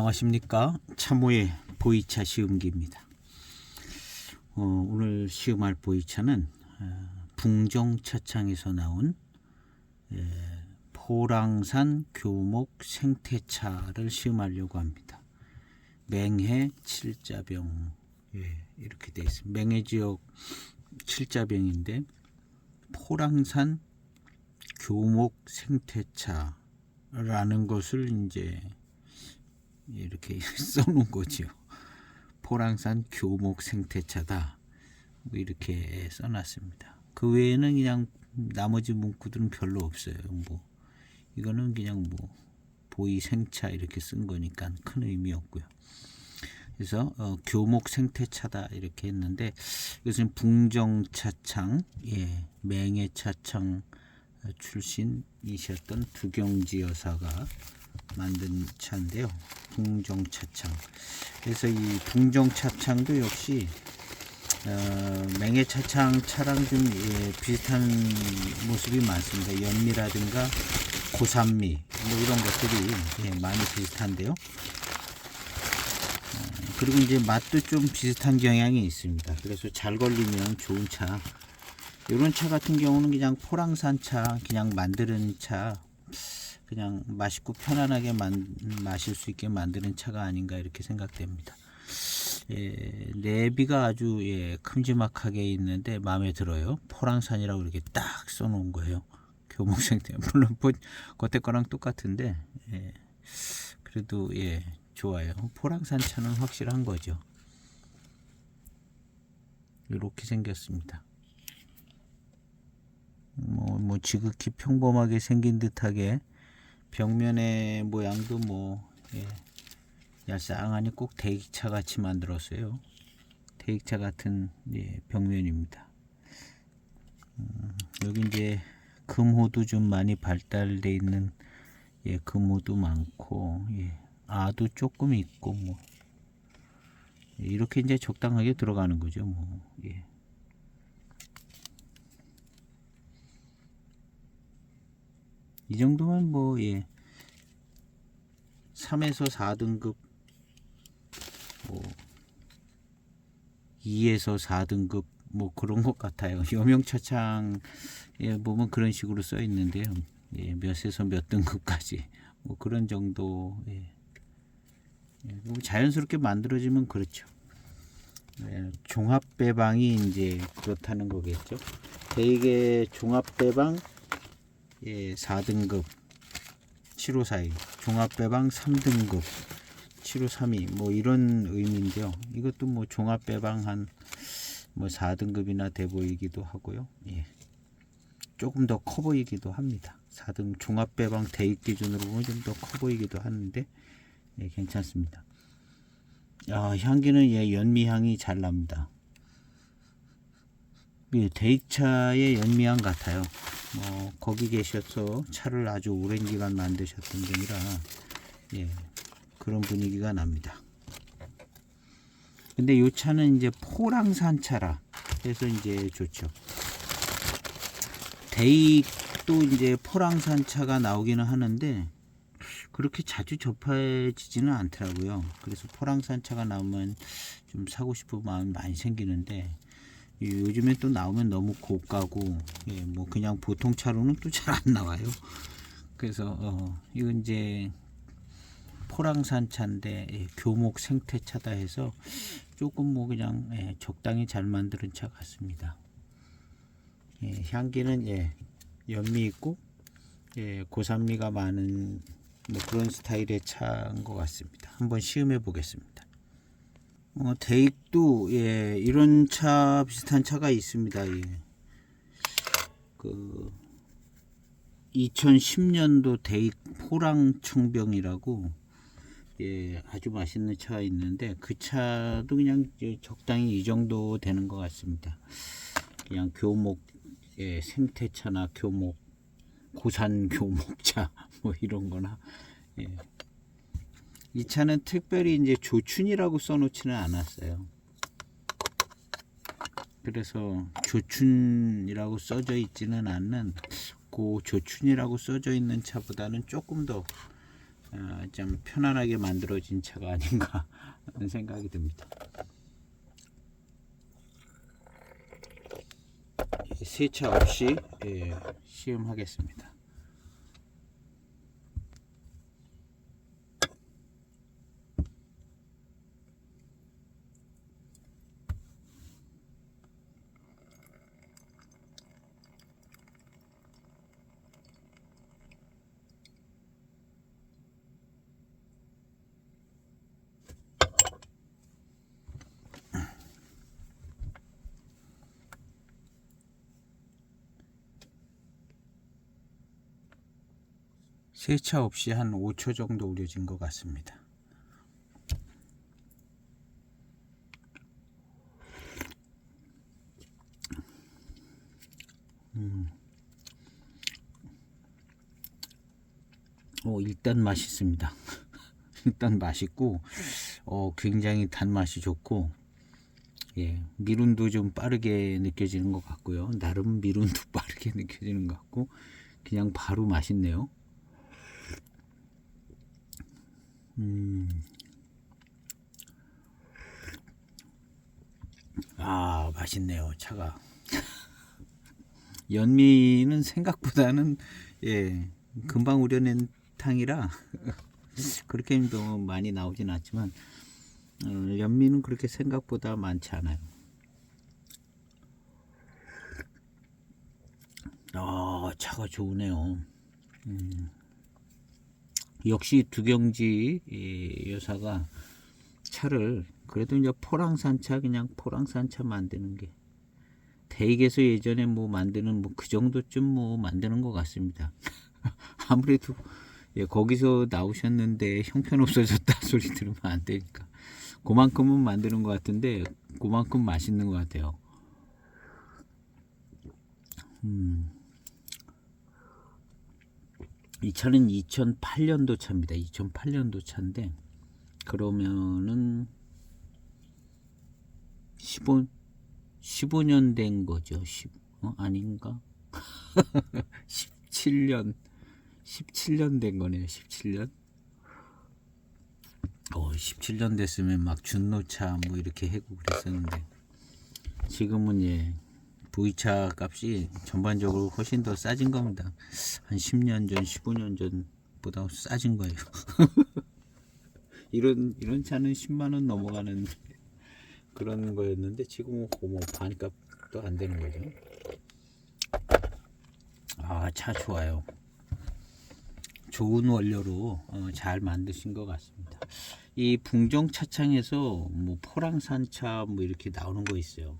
안녕하십니까. 참호의 보이차 시음기입니다. 오늘 시음할 보이차는 붕정차창에서 나온 포랑산 교목 생태차를 시음하려고 합니다. 맹해 칠자병, 이렇게 되어 있습니다. 맹해 지역 칠자병인데 포랑산 교목 생태차라는 것을 이제 이렇게 써놓은 거죠. 포랑산 교목 생태차다, 뭐 이렇게 써놨습니다. 그 외에는 그냥 나머지 문구들은 별로 없어요. 뭐 이거는 그냥 뭐 보이 생차 이렇게 쓴 거니까 큰 의미 없고요. 그래서 교목 생태차다 이렇게 했는데, 이것은 붕정차창, 맹해차창 출신이셨던 두경지 여사가 만든 차인데요. 붕정차창. 그래서 이 붕정차창도 역시 맹해차창 차랑 좀 비슷한 모습이 많습니다. 연미라든가 고산미 뭐 이런 것들이 많이 비슷한데요. 그리고 이제 맛도 좀 비슷한 경향이 있습니다. 그래서 잘 걸리면 좋은 차. 이런 차 같은 경우는 그냥 포랑산 차, 그냥 만드는 차, 그냥 맛있고 편안하게 마실 수 있게 만드는 차가 아닌가 이렇게 생각됩니다. 내비가 아주 큼지막하게 있는데 마음에 들어요. 포랑산이라고 이렇게 딱 써놓은 거예요. 교목생태. 물론 겉에 거랑 똑같은데 그래도 좋아요. 포랑산 차는 확실한 거죠. 이렇게 생겼습니다. 뭐 지극히 평범하게 생긴 듯하게 벽면의 모양도 얄쌍하니 꼭 대기차 같이 만들었어요. 대기차 같은 벽면입니다. 여기 이제 금호도 좀 많이 발달돼 있는 금호도 많고 아도 조금 있고 뭐 이렇게 이제 적당하게 들어가는 거죠. 이 정도면 3에서 4등급, 2에서 4등급 뭐 그런 것 같아요. 여명차창에 보면 그런 식으로 써 있는데요. 몇에서 몇 등급까지 뭐 그런 정도. 자연스럽게 만들어지면 그렇죠. 종합배방이 이제 그렇다는 거겠죠. 대개 종합배방 4등급 7542, 종합배방 3등급 7532 뭐 이런 의미인데요. 이것도 뭐 종합배방 한 4등급이나 돼 보이기도 하고요. 조금 더 커 보이기도 합니다. 4등 종합배방 대입 기준으로 보면 좀 더 커 보이기도 하는데 괜찮습니다. 향기는 연미향이 잘 납니다. 대익차의 연미향 같아요. 거기 계셔서 차를 아주 오랜 기간 만드셨던 분이라 그런 분위기가 납니다. 근데 이 차는 이제 포랑산 차라 해서 이제 좋죠. 대익도 이제 포랑산 차가 나오기는 하는데 그렇게 자주 접해지지는 않더라고요. 그래서 포랑산 차가 나오면 좀 사고 싶은 마음이 많이 생기는데 요즘에 또 나오면 너무 고가고 뭐 그냥 보통 차로는 또 잘 안 나와요. 그래서 이건 이제 포랑산 차인데 교목 생태차다 해서 조금 뭐 그냥 적당히 잘 만드는 차 같습니다. 향기는 연미 있고 고산미가 많은 뭐 그런 스타일의 차인 것 같습니다. 한번 시음해 보겠습니다. 대익도 이런 차 비슷한 차가 있습니다. 그 2010년도 대익 포랑청병이라고 아주 맛있는 차가 있는데 그 차도 그냥 적당히 이 정도 되는 것 같습니다. 그냥 교목 생태차나 교목 고산 교목차 뭐 이런 거나 이 차는 특별히 이제 조춘이라고 써놓지는 않았어요. 그래서 조춘이라고 써져 있지는 않는 그 조춘이라고 써져 있는 차보다는 조금 더 좀 편안하게 만들어진 차가 아닌가 하는 생각이 듭니다. 세차 없이 시음하겠습니다. 세차 없이 한 5초 정도 우려진 것 같습니다. 일단 맛있습니다. 일단 맛있고 굉장히 단맛이 좋고, 미룬도 좀 빠르게 느껴지는 것 같고요. 나름 미룬도 빠르게 느껴지는 것 같고, 그냥 바로 맛있네요. 맛있네요, 차가. 연미는 생각보다는 금방 우려낸 탕이라 그렇게 또 많이 나오진 않지만, 연미는 그렇게 생각보다 많지 않아요. 차가 좋으네요. 역시 두경지 여사가 차를 그래도 이제 포랑산차, 그냥 포랑산차 만드는 게 대익에서 예전에 뭐 만드는 그 정도쯤 뭐 만드는 것 같습니다. 아무래도 거기서 나오셨는데 형편없어졌다 소리 들으면 안 되니까 그만큼은 만드는 것 같은데 그만큼 맛있는 것 같아요. 이 차는 2008년도 차입니다. 2008년도 차인데 그러면은 15년 된 거죠. 아닌가? 17년 된 거네요. 17년. 17년 됐으면 막 준노차 뭐 이렇게 해고 그랬었는데 지금은 V차 값이 전반적으로 훨씬 더 싸진 겁니다. 한 10년 전, 15년 전보다 싸진 거예요. 이런 차는 10만 원 넘어가는 그런 거였는데 지금은 뭐 반값도 안 되는 거죠. 차 좋아요. 좋은 원료로 잘 만드신 것 같습니다. 이 붕종 차창에서 뭐 포랑산차 뭐 이렇게 나오는 거 있어요.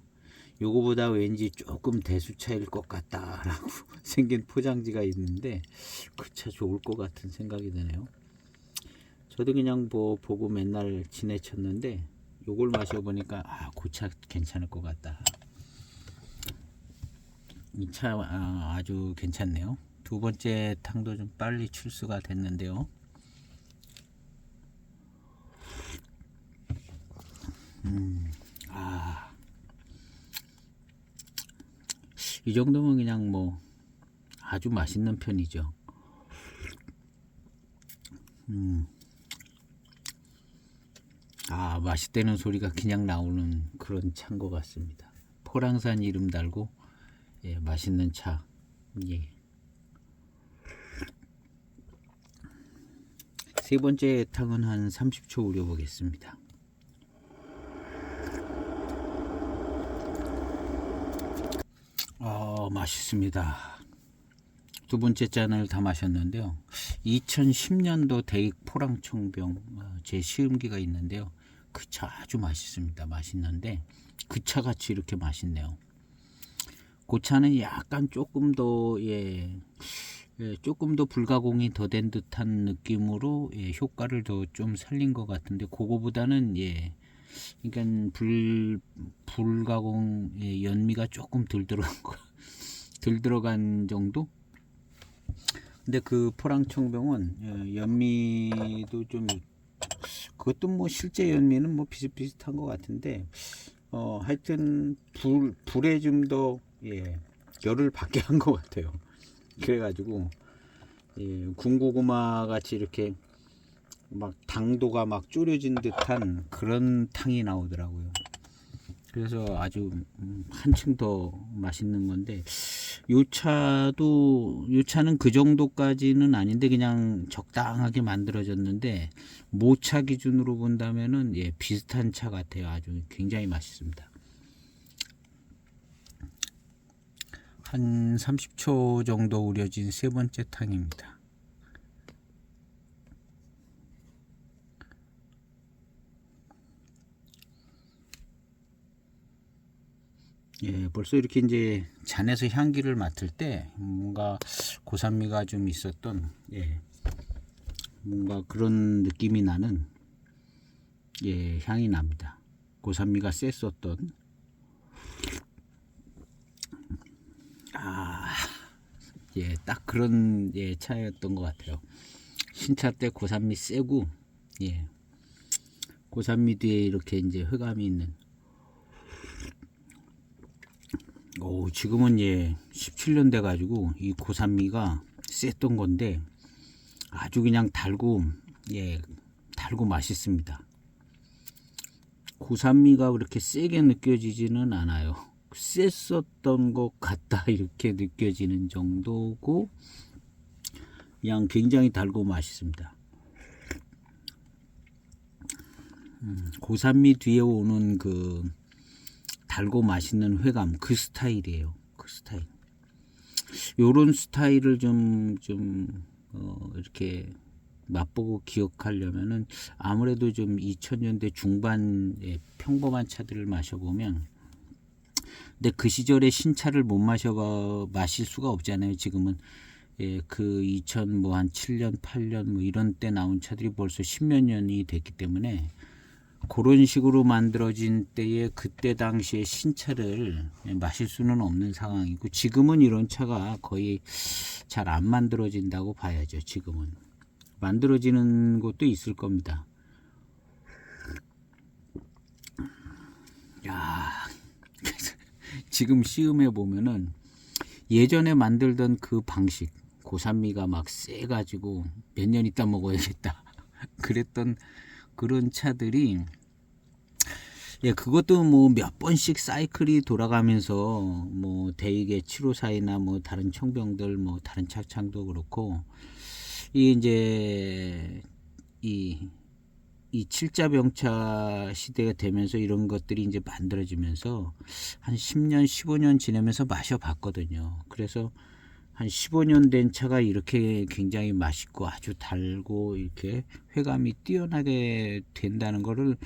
요거보다 왠지 조금 대수차일 것 같다라고 생긴 포장지가 있는데 그 차 좋을 것 같은 생각이 드네요. 저도 그냥 뭐 보고 맨날 지내쳤는데 요걸 마셔보니까 그 차 괜찮을 것 같다. 이 차 아주 괜찮네요. 두 번째 탕도 좀 빨리 출수가 됐는데요. 이 정도면 그냥 뭐 아주 맛있는 편이죠. 맛있다는 소리가 그냥 나오는 그런 차인 것 같습니다. 포랑산 이름 달고 맛있는 차. 세 번째 탕은 한 30초 우려 보겠습니다. 맛있습니다. 두 번째 잔을 다 마셨는데요. 2010년도 대익 포랑청병 제 시음기가 있는데요. 그 차 아주 맛있습니다. 맛있는데 그 차 같이 이렇게 맛있네요. 그 차는 약간 조금 더 조금 더 불가공이 더 된 듯한 느낌으로 효과를 더 좀 살린 것 같은데 그거보다는 그러니까 불가공 연미가 조금 덜 들어간 정도. 근데 그 포랑청병은 연미도 좀 그것도 뭐 실제 연미는 뭐 비슷비슷한 것 같은데 하여튼 불에 좀 더 열을 받게 한 것 같아요. 그래가지고 군고구마 같이 이렇게 막 당도가 막 졸여진 듯한 그런 탕이 나오더라고요. 그래서 아주 한층 더 맛있는 건데, 요 차는 그 정도까지는 아닌데 그냥 적당하게 만들어졌는데, 모차 기준으로 본다면은 예, 비슷한 차 같아요. 아주 굉장히 맛있습니다. 한 30초 정도 우려진 세 번째 탕입니다. 예, 벌써 이렇게 이제 잔에서 향기를 맡을 때 뭔가 고산미가 좀 있었던, 예, 뭔가 그런 느낌이 나는, 예, 향이 납니다. 고산미가 셌었던, 예, 딱 그런, 예, 차였던 것 같아요. 신차 때 고산미 세고, 예, 고산미 뒤에 이렇게 이제 흑암이 있는. 지금은 예 17년 돼 가지고 이 고산미가 셌던 건데 아주 그냥 달고, 예, 달고 맛있습니다. 고산미가 그렇게 세게 느껴지지는 않아요. 셌었던 것 같다 이렇게 느껴지는 정도고, 그냥 굉장히 달고 맛있습니다. 고산미 뒤에 오는 그 달고 맛있는 회감, 그 스타일이에요. 그 스타일. 요런 스타일을 좀 이렇게 맛보고 기억하려면은 아무래도 좀 2000년대 중반의 평범한 차들을 마셔보면, 근데 그 시절에 신차를 못 마실 수가 없잖아요. 지금은 예, 그 2000 뭐 한 7년, 8년 뭐 이런 때 나온 차들이 벌써 10몇 년이 됐기 때문에 그런 식으로 만들어진 때에 그때 당시에 신차를 마실 수는 없는 상황이고, 지금은 이런 차가 거의 잘 안 만들어진다고 봐야죠. 지금은 만들어지는 곳도 있을 겁니다. 야, 지금 시음해 보면은 예전에 만들던 그 방식, 고산미가 막 세가지고 몇 년 있다 먹어야겠다 그랬던 그런 차들이, 예, 그것도 뭐 몇 번씩 사이클이 돌아가면서 뭐 대익의 754이나 뭐 다른 청병들 뭐 다른 차창도 그렇고, 이 이제 이 칠자병차 시대가 되면서 이런 것들이 이제 만들어지면서 한 10년, 15년 지나면서 마셔봤거든요. 그래서 한 15년 된 차가 이렇게 굉장히 맛있고 아주 달고 이렇게 회감이 뛰어나게 된다는 거를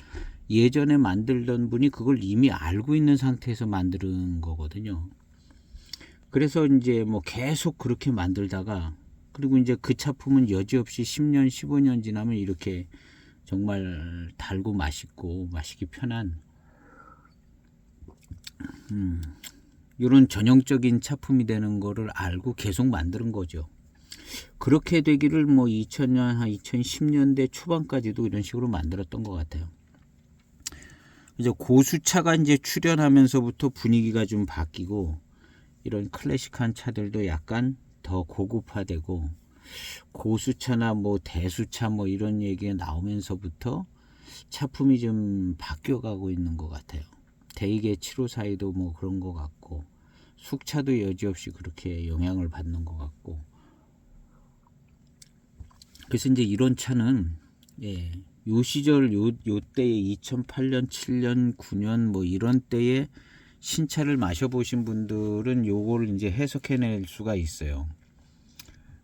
예전에 만들던 분이 그걸 이미 알고 있는 상태에서 만드는 거거든요. 그래서 이제 뭐 계속 그렇게 만들다가, 그리고 이제 그 차품은 여지없이 10년, 15년 지나면 이렇게 정말 달고 맛있고 마시기 편한 이런 전형적인 차품이 되는 거를 알고 계속 만드는 거죠. 그렇게 되기를 뭐 2000년, 한 2010년대 초반까지도 이런 식으로 만들었던 것 같아요. 이제 고수차가 이제 출현하면서부터 분위기가 좀 바뀌고, 이런 클래식한 차들도 약간 더 고급화되고, 고수차나 뭐 대수차 뭐 이런 얘기가 나오면서부터 차품이 좀 바뀌어가고 있는 것 같아요. 대익의 754도 뭐 그런 것 같고, 숙차도 여지없이 그렇게 영향을 받는 것 같고, 그래서 이제 이런 차는, 예, 요 시절 요 때에 2008년, 7년, 9년 뭐 이런 때에 신차를 마셔보신 분들은 요걸 이제 해석해낼 수가 있어요.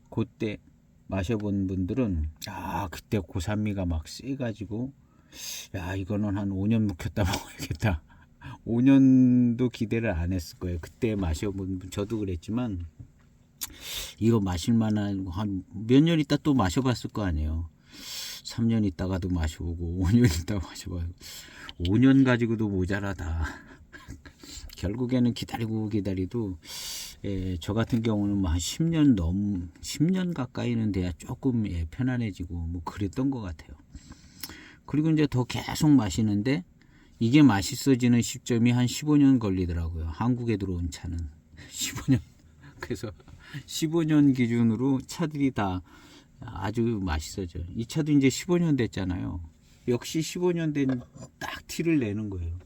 그때 마셔본 분들은 그때 고산미가 막 세가지고, 야, 이거는 한 5년 묵혔다 먹어야겠다. 5년도 기대를 안 했을 거예요. 그때 마셔본 분, 저도 그랬지만 이거 마실 만한, 한 몇 년 있다 또 마셔봤을 거 아니에요. 3년 있다가도 마셔보고 5년 있다가 마셔봐요. 5년 가지고도 모자라다. 결국에는 기다리도, 예, 저 같은 경우는 뭐 한 10년 가까이는 돼야 조금, 예, 편안해지고 뭐 그랬던 것 같아요. 그리고 이제 더 계속 마시는데 이게 맛있어지는 시점이 한 15년 걸리더라고요. 한국에 들어온 차는 15년. 그래서 15년 기준으로 차들이 다 아주 맛있어져. 이 차도 이제 15년 됐잖아요. 역시 15년 된 딱 티를 내는 거예요.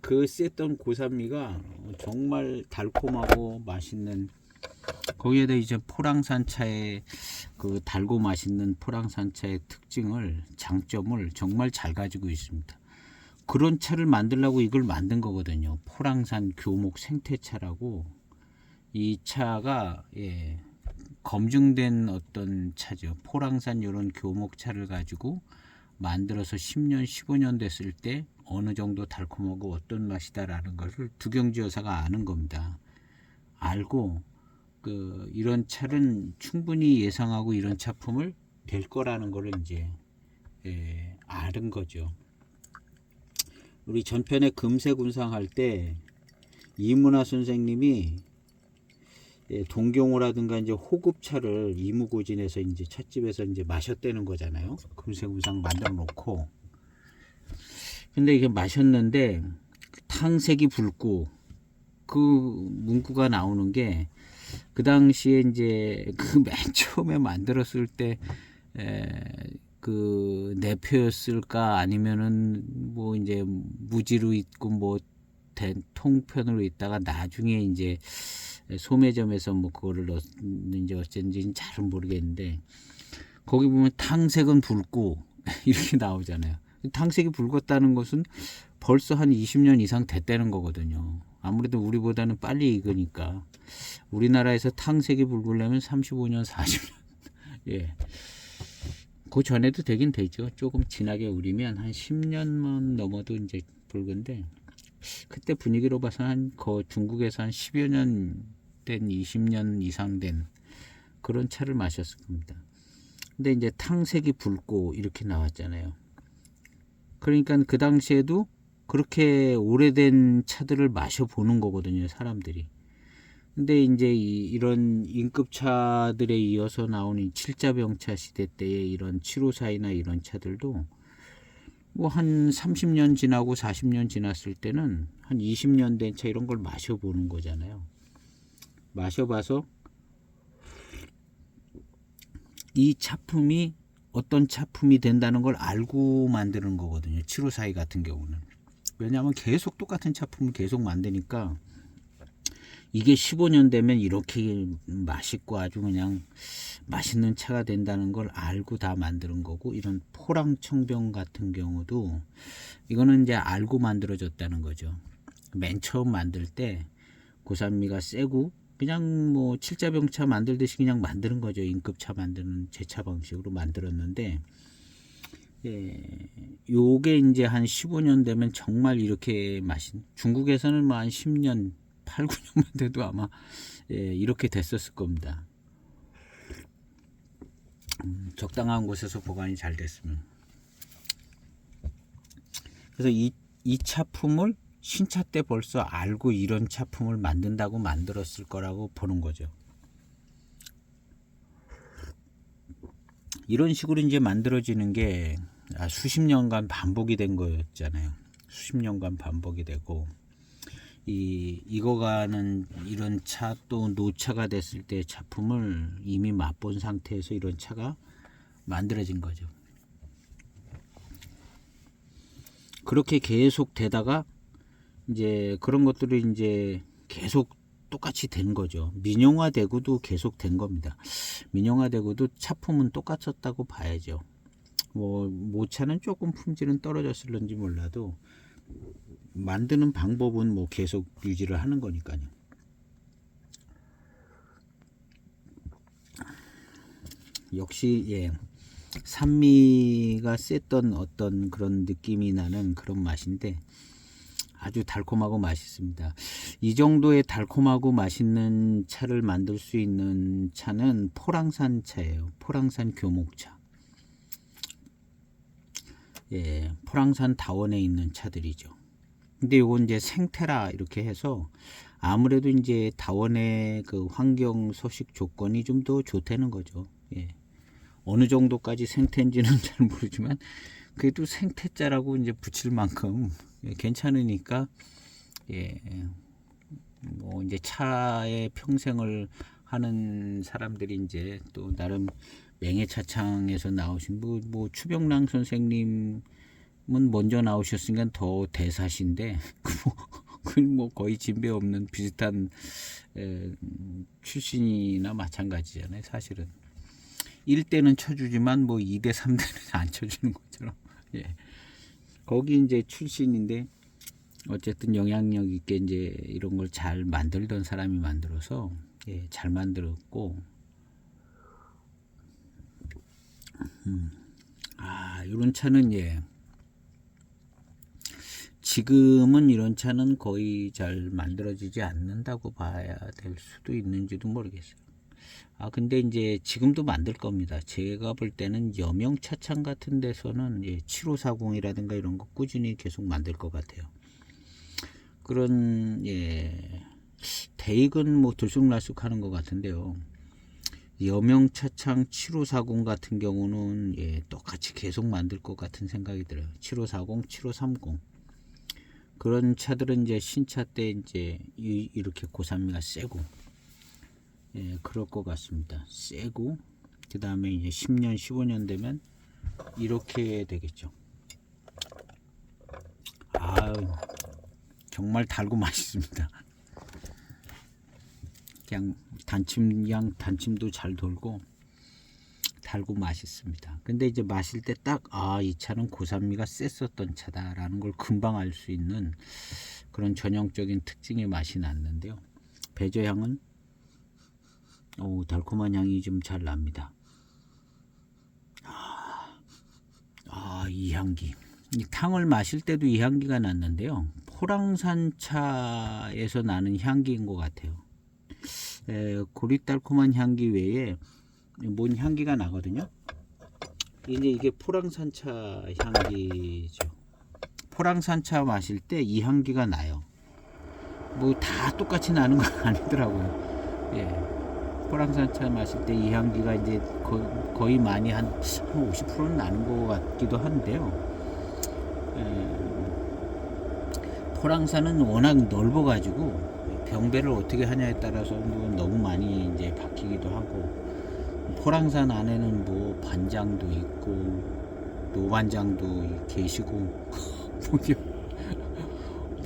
그 셌던 고산미가 정말 달콤하고 맛있는, 거기에다 이제 포랑산차의 그 달고 맛있는 포랑산차의 특징을, 장점을 정말 잘 가지고 있습니다. 그런 차를 만들려고 이걸 만든 거거든요. 포랑산 교목 생태차라고. 이 차가 검증된 어떤 차죠. 포랑산 이런 교목차를 가지고 만들어서 10년, 15년 됐을 때 어느 정도 달콤하고 어떤 맛이다라는 것을 두경주 여사가 아는 겁니다. 알고 이런 차는 충분히 예상하고 이런 차품을 될 거라는 걸 이제 아는 거죠. 우리 전편에 금세군상 할 때 이문화 선생님이 동경호라든가 이제 호급차를 이무고진에서 이제 찻집에서 이제 마셨다는 거잖아요. 금세군상 만들어 놓고. 근데 이게 마셨는데 탕색이 붉고, 그 문구가 나오는 게 그 당시에 이제 그 맨 처음에 만들었을 때 그 내표였을까 아니면은 뭐 이제 무지로 있고 뭐 통편으로 있다가 나중에 이제 소매점에서 뭐 그거를 넣었는지 어쩐지는 잘은 모르겠는데, 거기 보면 탕색은 붉고 이렇게 나오잖아요. 탕색이 붉었다는 것은 벌써 한 20년 이상 됐다는 거거든요. 아무래도 우리보다는 빨리 익으니까. 우리나라에서 탕색이 붉으려면 35년, 40년. 예. 그 전에도 되긴 되죠. 조금 진하게 우리면 한 10년만 넘어도 이제 붉은데, 그때 분위기로 봐서 중국에서 한 10여 년 된, 20년 이상 된 그런 차를 마셨을 겁니다. 근데 이제 탕색이 붉고 이렇게 나왔잖아요. 그러니까 그 당시에도 그렇게 오래된 차들을 마셔보는 거거든요, 사람들이. 근데 이제 이런 인급차들에 이어서 나오는 칠자병차 시대 때의 이런 754이나 이런 차들도 뭐 한 30년 지나고 40년 지났을 때는 한 20년 된 차 이런 걸 마셔보는 거잖아요. 마셔봐서 이 차품이 어떤 차품이 된다는 걸 알고 만드는 거거든요. 754 같은 경우는. 왜냐하면 계속 똑같은 차품을 계속 만드니까 이게 15년 되면 이렇게 맛있고 아주 그냥 맛있는 차가 된다는 걸 알고 다 만드는 거고, 이런 포랑청병 같은 경우도 이거는 이제 알고 만들어졌다는 거죠. 맨 처음 만들 때 고산미가 세고 그냥 뭐 칠자병차 만들듯이 그냥 만드는 거죠. 인급차 만드는 제차 방식으로 만들었는데, 요게 이제 한 15년 되면 정말 이렇게 중국에서는 뭐 한 10년 8, 9년만 돼도 아마 이렇게 됐었을 겁니다. 적당한 곳에서 보관이 잘 됐으면. 그래서 이 차품을 신차 때 벌써 알고 이런 차품을 만든다고 만들었을 거라고 보는 거죠. 이런 식으로 이제 만들어지는 게 수십 년간 반복이 된 거였잖아요. 수십 년간 반복이 되고, 익어가는 이런 차, 또 노차가 됐을 때 차품을 이미 맛본 상태에서 이런 차가 만들어진 거죠. 그렇게 계속 되다가 이제 그런 것들이 이제 계속 똑같이 된 거죠. 민영화되고도 계속 된 겁니다. 민영화되고도 차품은 똑같았다고 봐야죠. 뭐 모차는 조금 품질은 떨어졌을런지 몰라도 만드는 방법은 뭐 계속 유지를 하는 거니까요. 역시 산미가 셌던 어떤 그런 느낌이 나는 그런 맛인데 아주 달콤하고 맛있습니다. 이 정도의 달콤하고 맛있는 차를 만들 수 있는 차는 포랑산 차예요. 포랑산 교목차. 포랑산 다원에 있는 차들이죠. 근데 요건 이제 생태라 이렇게 해서 아무래도 이제 다원의 그 환경 서식 조건이 좀 더 좋다는 거죠. 어느 정도까지 생태인지는 잘 모르지만 그래도 생태자라고 이제 붙일 만큼 괜찮으니까 뭐 이제 차에 평생을 하는 사람들이 이제 또 나름 맹해차창에서 나오신 뭐 추병랑 선생님은 먼저 나오셨으니까 더 대사신데 뭐 거의 진배 없는 비슷한 출신이나 마찬가지잖아요. 사실은 1대는 쳐주지만 뭐 2대 3대는 안 쳐주는 것처럼. 예. 거기 이제 출신인데 어쨌든 영향력 있게 이제 이런 걸 잘 만들던 사람이 만들어서 예, 잘 만들었고 이런 차는 예 지금은 이런 차는 거의 잘 만들어지지 않는다고 봐야 될 수도 있는지도 모르겠어요. 근데 이제 지금도 만들 겁니다. 제가 볼 때는 여명 차창 같은 데서는 예, 7540이라든가 이런 거 꾸준히 계속 만들 것 같아요. 그런 예 대익은 뭐 들쑥날쑥 하는 것 같은데요. 여명 차창 7540 같은 경우는 예, 똑같이 계속 만들 것 같은 생각이 들어요. 7540, 7530 그런 차들은 이제 신차 때 이제 이렇게 고산미가 세고 예, 그럴 것 같습니다. 세고 그 다음에 이제 10년, 15년 되면 이렇게 되겠죠. 정말 달고 맛있습니다. 그냥 단침도 잘 돌고 달고 맛있습니다. 근데 이제 마실 때 딱 이 차는 고산미가 셌었던 차다라는 걸 금방 알 수 있는 그런 전형적인 특징의 맛이 났는데요. 배저향은 달콤한 향이 좀 잘 납니다. 이 향기. 이 탕을 마실 때도 이 향기가 났는데요. 포랑산 차에서 나는 향기인 것 같아요. 고리달콤한 향기 외에 뭔 향기가 나거든요. 이제 이게 포랑산차 향기죠. 포랑산차 마실 때 이 향기가 나요. 뭐 다 똑같이 나는 건 아니더라고요. 예. 포랑산차 마실 때 이 향기가 이제 거의 많이 한 50%는 나는 것 같기도 한데요. 포랑산은 워낙 넓어가지고 병배를 어떻게 하냐에 따라서 너무 많이 이제 바뀌기도 하고, 포랑산 안에는 뭐 반장도 있고 노반장도 계시고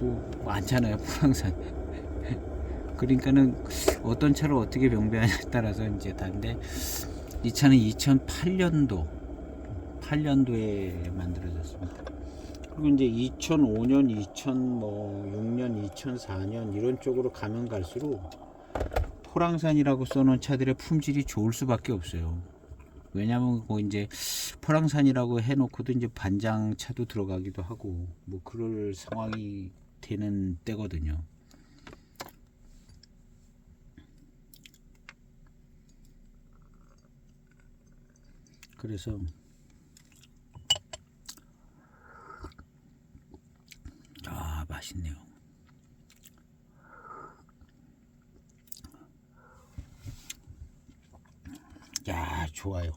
뭐 많잖아요, 포랑산. 그러니까는 어떤 차를 어떻게 병배하냐에 따라서 이제 다른데, 이 차는 2008년도에 만들어졌습니다. 그리고 이제 2005년, 2006년, 2004년 이런 쪽으로 가면 갈수록 포랑산이라고 써놓은 차들의 품질이 좋을 수밖에 없어요. 왜냐하면 뭐 이제 포랑산이라고 해놓고도 이제 반장 차도 들어가기도 하고 뭐 그럴 상황이 되는 때거든요. 그래서 맛있네요. 야, 좋아요.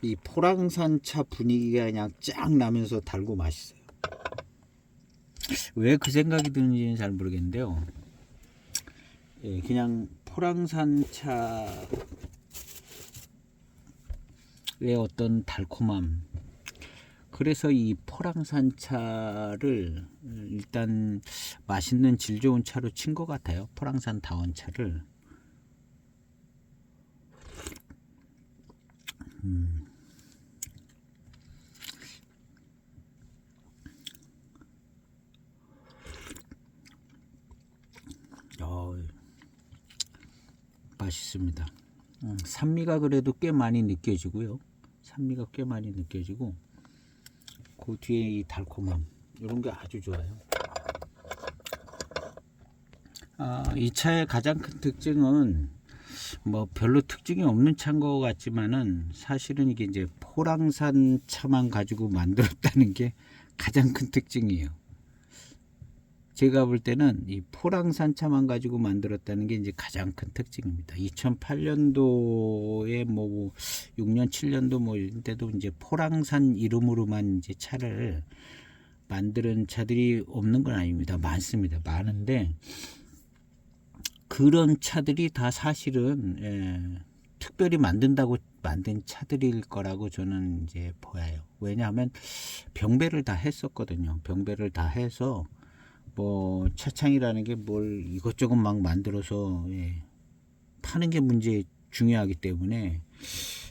이 포랑산 차 분위기가 그냥 쫙 나면서 달고 맛있어요. 왜 그 생각이 드는지는 잘 모르겠는데요. 예, 그냥 포랑산 차의 어떤 달콤함. 그래서 이 포랑산 차를 일단 맛있는 질 좋은 차로 친 것 같아요. 포랑산 다원 차를. 맛있습니다. 산미가 그래도 꽤 많이 느껴지고요. 산미가 꽤 많이 느껴지고 그 뒤에 이 달콤함 이런 게 아주 좋아요. 이 차의 가장 큰 특징은 뭐 별로 특징이 없는 차인 것 같지만은 사실은 이게 이제 포랑산 차만 가지고 만들었다는 게 가장 큰 특징이에요. 제가 볼 때는 이 포랑산 차만 가지고 만들었다는 게 이제 가장 큰 특징입니다. 2008년도에 뭐 6년, 7년도 뭐 이런 때도 이제 포랑산 이름으로만 이제 차를 만드는 차들이 없는 건 아닙니다. 많습니다. 많은데 그 그런 차들이 다 사실은 특별히 만든다고 만든 차들일 거라고 저는 이제 보여요. 왜냐하면 병배를 다 했었거든요. 병배를 다 해서 뭐 차창이라는 게 뭘 이것저것 막 만들어서 파는 게 문제 중요하기 때문에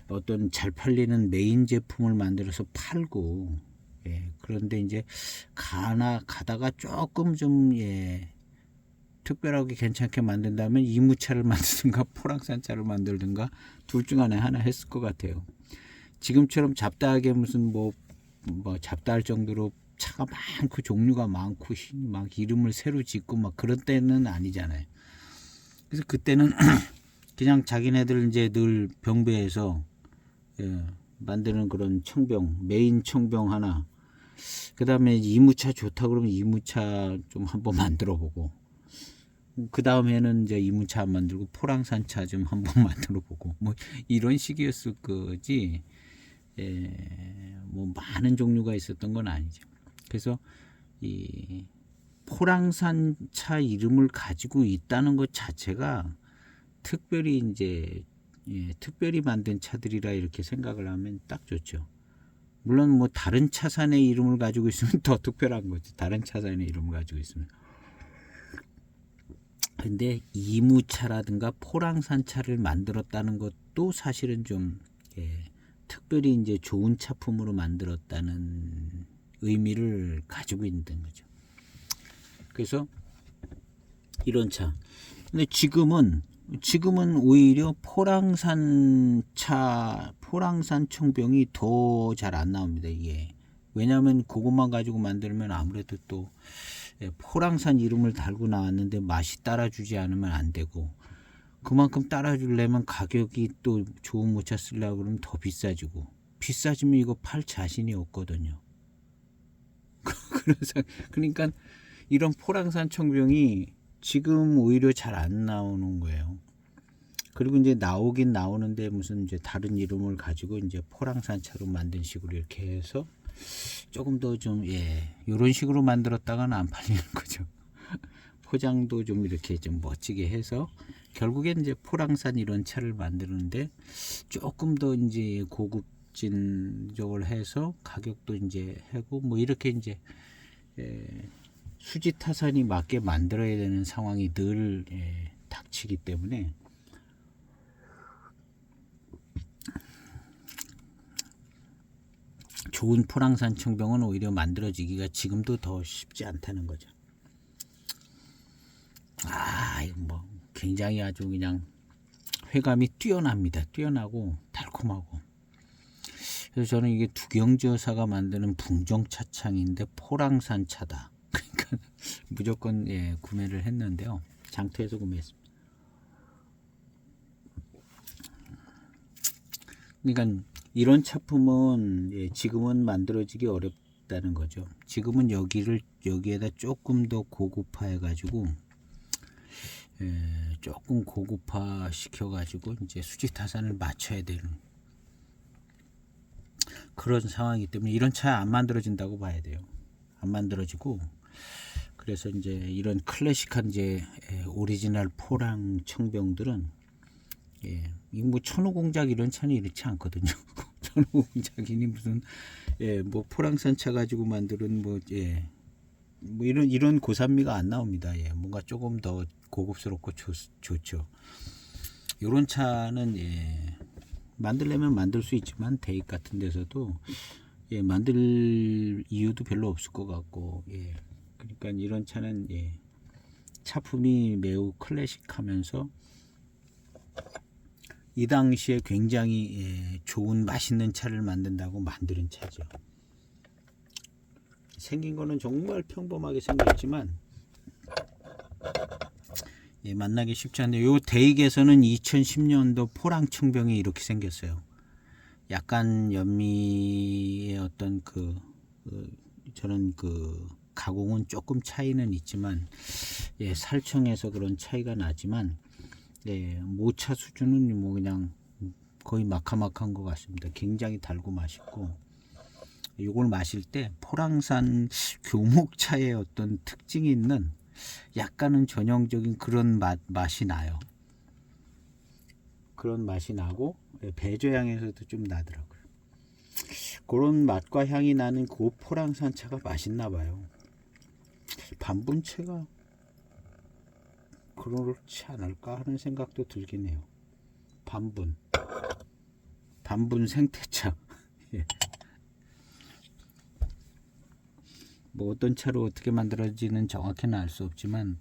어떤 잘 팔리는 메인 제품을 만들어서 팔고 그런데 이제 가다가 조금 좀 특별하게 괜찮게 만든다면 이무차를 만들든가 포랑산차를 만들든가 둘 중 하나 했을 것 같아요. 지금처럼 잡다하게 무슨 뭐 잡다할 정도로 차가 많고 종류가 많고 막 이름을 새로 짓고 막 그런 때는 아니잖아요. 그래서 그때는 그냥 자기네들 이제 늘 병배에서 만드는 그런 청병, 메인 청병 하나, 그 다음에 이무차 좋다 그러면 이무차 좀 한번 만들어 보고, 그 다음에는 이제 이무차 안 만들고 포랑산차 좀 한번 만들어 보고, 뭐 이런 식이었을 거지, 뭐 많은 종류가 있었던 건 아니죠. 그래서 이 포랑산차 이름을 가지고 있다는 것 자체가 특별히 이제 특별히 만든 차들이라 이렇게 생각을 하면 딱 좋죠. 물론 뭐 다른 차산의 이름을 가지고 있으면 더 특별한 거죠. 다른 차산의 이름을 가지고 있으면. 근데 이무차라든가 포랑산차를 만들었다는 것도 사실은 좀 특별히 이제 좋은 차품으로 만들었다는 의미를 가지고 있는 거죠. 그래서 이런 차. 근데 지금은 오히려 포랑산 청병이 더 잘 안 나옵니다. 이게 왜냐하면 그것만 가지고 만들면 아무래도 또 포랑산 이름을 달고 나왔는데 맛이 따라주지 않으면 안 되고, 그만큼 따라주려면 가격이 또 좋은 모차 쓰려고 그러면 더 비싸지면 이거 팔 자신이 없거든요. 그러니까 이런 포랑산 청병이 지금 오히려 잘 안 나오는 거예요. 그리고 이제 나오긴 나오는데 무슨 이제 다른 이름을 가지고 이제 포랑산차로 만든 식으로 이렇게 해서 조금 더 좀 이런 식으로 만들었다가는 안 팔리는 거죠. 포장도 좀 이렇게 좀 멋지게 해서 결국엔 이제 포랑산 이런 차를 만드는데 조금 더 이제 고급진적으로 해서 가격도 이제 하고 뭐 이렇게 이제 수지 타산이 맞게 만들어야 되는 상황이 늘 닥치기 때문에 좋은 포랑산 청병은 오히려 만들어지기가 지금도 더 쉽지 않다는 거죠. 이거 뭐 굉장히 아주 그냥 회감이 뛰어납니다. 뛰어나고 달콤하고. 그래서 저는 이게 두경주 여사가 만드는 붕정차창인데 포랑산 차다. 그러니까 무조건 구매를 했는데요. 장터에서 구매했습니다. 그러니까 이런 차품은 지금은 만들어지기 어렵다는 거죠. 지금은 여기에다 조금 더 고급화해 가지고 조금 고급화 시켜 가지고 이제 수지 타산을 맞춰야 되는 그런 상황이기 때문에 이런 차 안 만들어진다고 봐야 돼요. 안 만들어지고, 그래서 이제 이런 클래식한 이제 오리지널 포랑 청병들은 뭐 천호공작 이런 차는 이렇지 않거든요. 천호공작이니 무슨 뭐 포랑산 차 가지고 만드는 뭐 이런 고산미가 안 나옵니다. 뭔가 조금 더 고급스럽고 좋죠. 이런 차는 만들려면 만들 수 있지만 대입 같은 데서도 만들 이유도 별로 없을 것 같고, 그러니까 이런 차는 차품이 매우 클래식하면서 이 당시에 굉장히 좋은 맛있는 차를 만든다고 만드는 차죠. 생긴 거는 정말 평범하게 생겼지만 만나기 쉽지 않네요. 요 대익에서는 2010년도 포랑 청병이 이렇게 생겼어요. 약간 연미의 어떤 저는 가공은 조금 차이는 있지만 살청에서 그런 차이가 나지만 모차 수준은 뭐 그냥 거의 마카마카한 것 같습니다. 굉장히 달고 맛있고, 이걸 마실 때 포랑산 교목차의 어떤 특징이 있는 약간은 전형적인 그런 맛이 나요. 그런 맛이 나고 배조향에서도 좀 나더라고요. 그런 맛과 향이 나는 그 포랑산차가 맛있나 봐요. 반분체가 그렇지 않을까 하는 생각도 들긴 해요. 반분 생태차. 예. 뭐 어떤 차로 어떻게 만들어지는 정확히는 알 수 없지만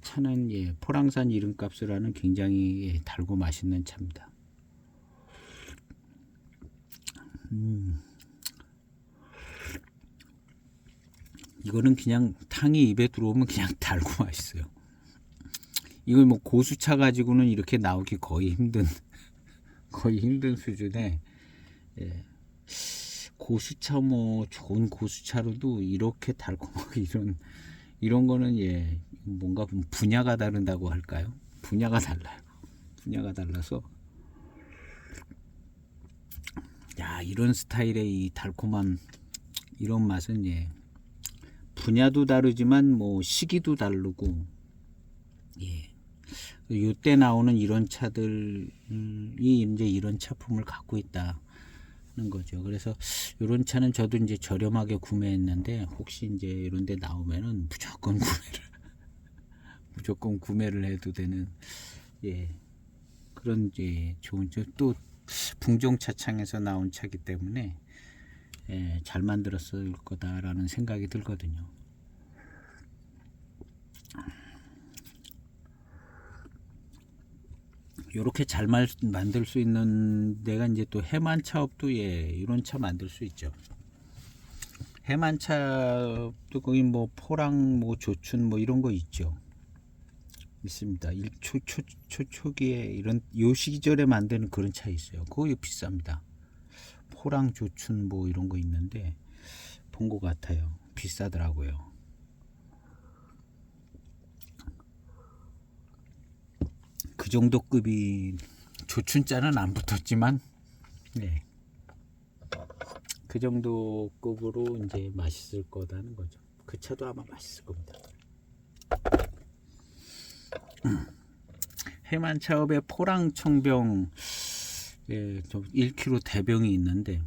차는 포랑산 이름값을 하는 굉장히 달고 맛있는 차입니다. 이거는 그냥 탕이 입에 들어오면 그냥 달고 맛있어요. 이걸 뭐 고수차 가지고는 이렇게 나오기 거의 힘든 수준에 고수차 뭐 좋은 고수차로도 이렇게 달콤하고 이런 거는 뭔가 분야가 다른다고 할까요? 분야가 달라요. 분야가 달라서 이런 스타일의 이 달콤한 이런 맛은 분야도 다르지만 뭐 시기도 다르고 요때 나오는 이런 차들이 이제 이런 차품을 갖고 있다는 거죠. 그래서 이런 차는 저도 이제 저렴하게 구매했는데 혹시 이제 이런 데 나오면은 무조건 구매를 해도 되는 그런 좋은 또 풍종차창에서 나온 차기 때문에 잘 만들었을 거다라는 생각이 들거든요. 이렇게 잘 만들 수 있는 데가 이제 또 해만차업도 이런 차 만들 수 있죠. 해만차업도 거기 뭐 포랑 뭐 조춘 뭐 이런 거 있죠. 있습니다. 초기에 이런 요 시절에 만드는 그런 차 있어요. 그거 비쌉니다. 포랑 조춘 뭐 이런 거 있는데 본 것 같아요. 비싸더라고요. 그 정도 급이 조춘자는 안 붙었지만 그 정도 급으로 이제 맛있을 거다는 거죠. 그 차도 아마 맛있을 겁니다. 해만차업의 포랑 청병 1kg 대병이 있는데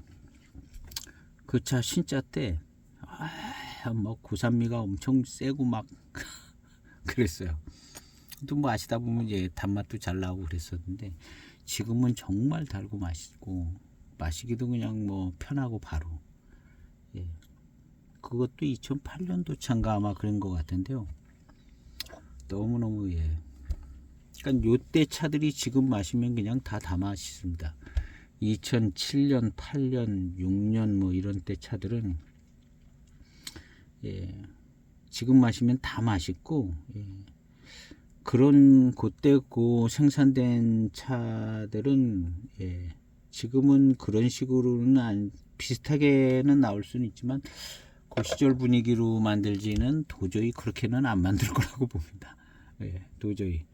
그 차 신차 때 뭐 고산미가 엄청 세고 막 그랬어요. 또 뭐 아시다 보면 단맛도 잘 나오고 그랬었는데 지금은 정말 달고 맛있고 마시기도 그냥 뭐 편하고 바로 그것도 2008년도 차인가 아마 그런 것 같은데요. 너무너무 그러니까 요때 차들이 지금 마시면 그냥 다 맛있습니다. 2007년, 8년, 6년 뭐 이런 때 차들은 지금 마시면 다 맛있고 그런 그때 생산된 차들은 지금은 그런 식으로는 비슷하게는 나올 수는 있지만 그 시절 분위기로 만들지는 도저히 그렇게는 안 만들 거라고 봅니다. 도저히.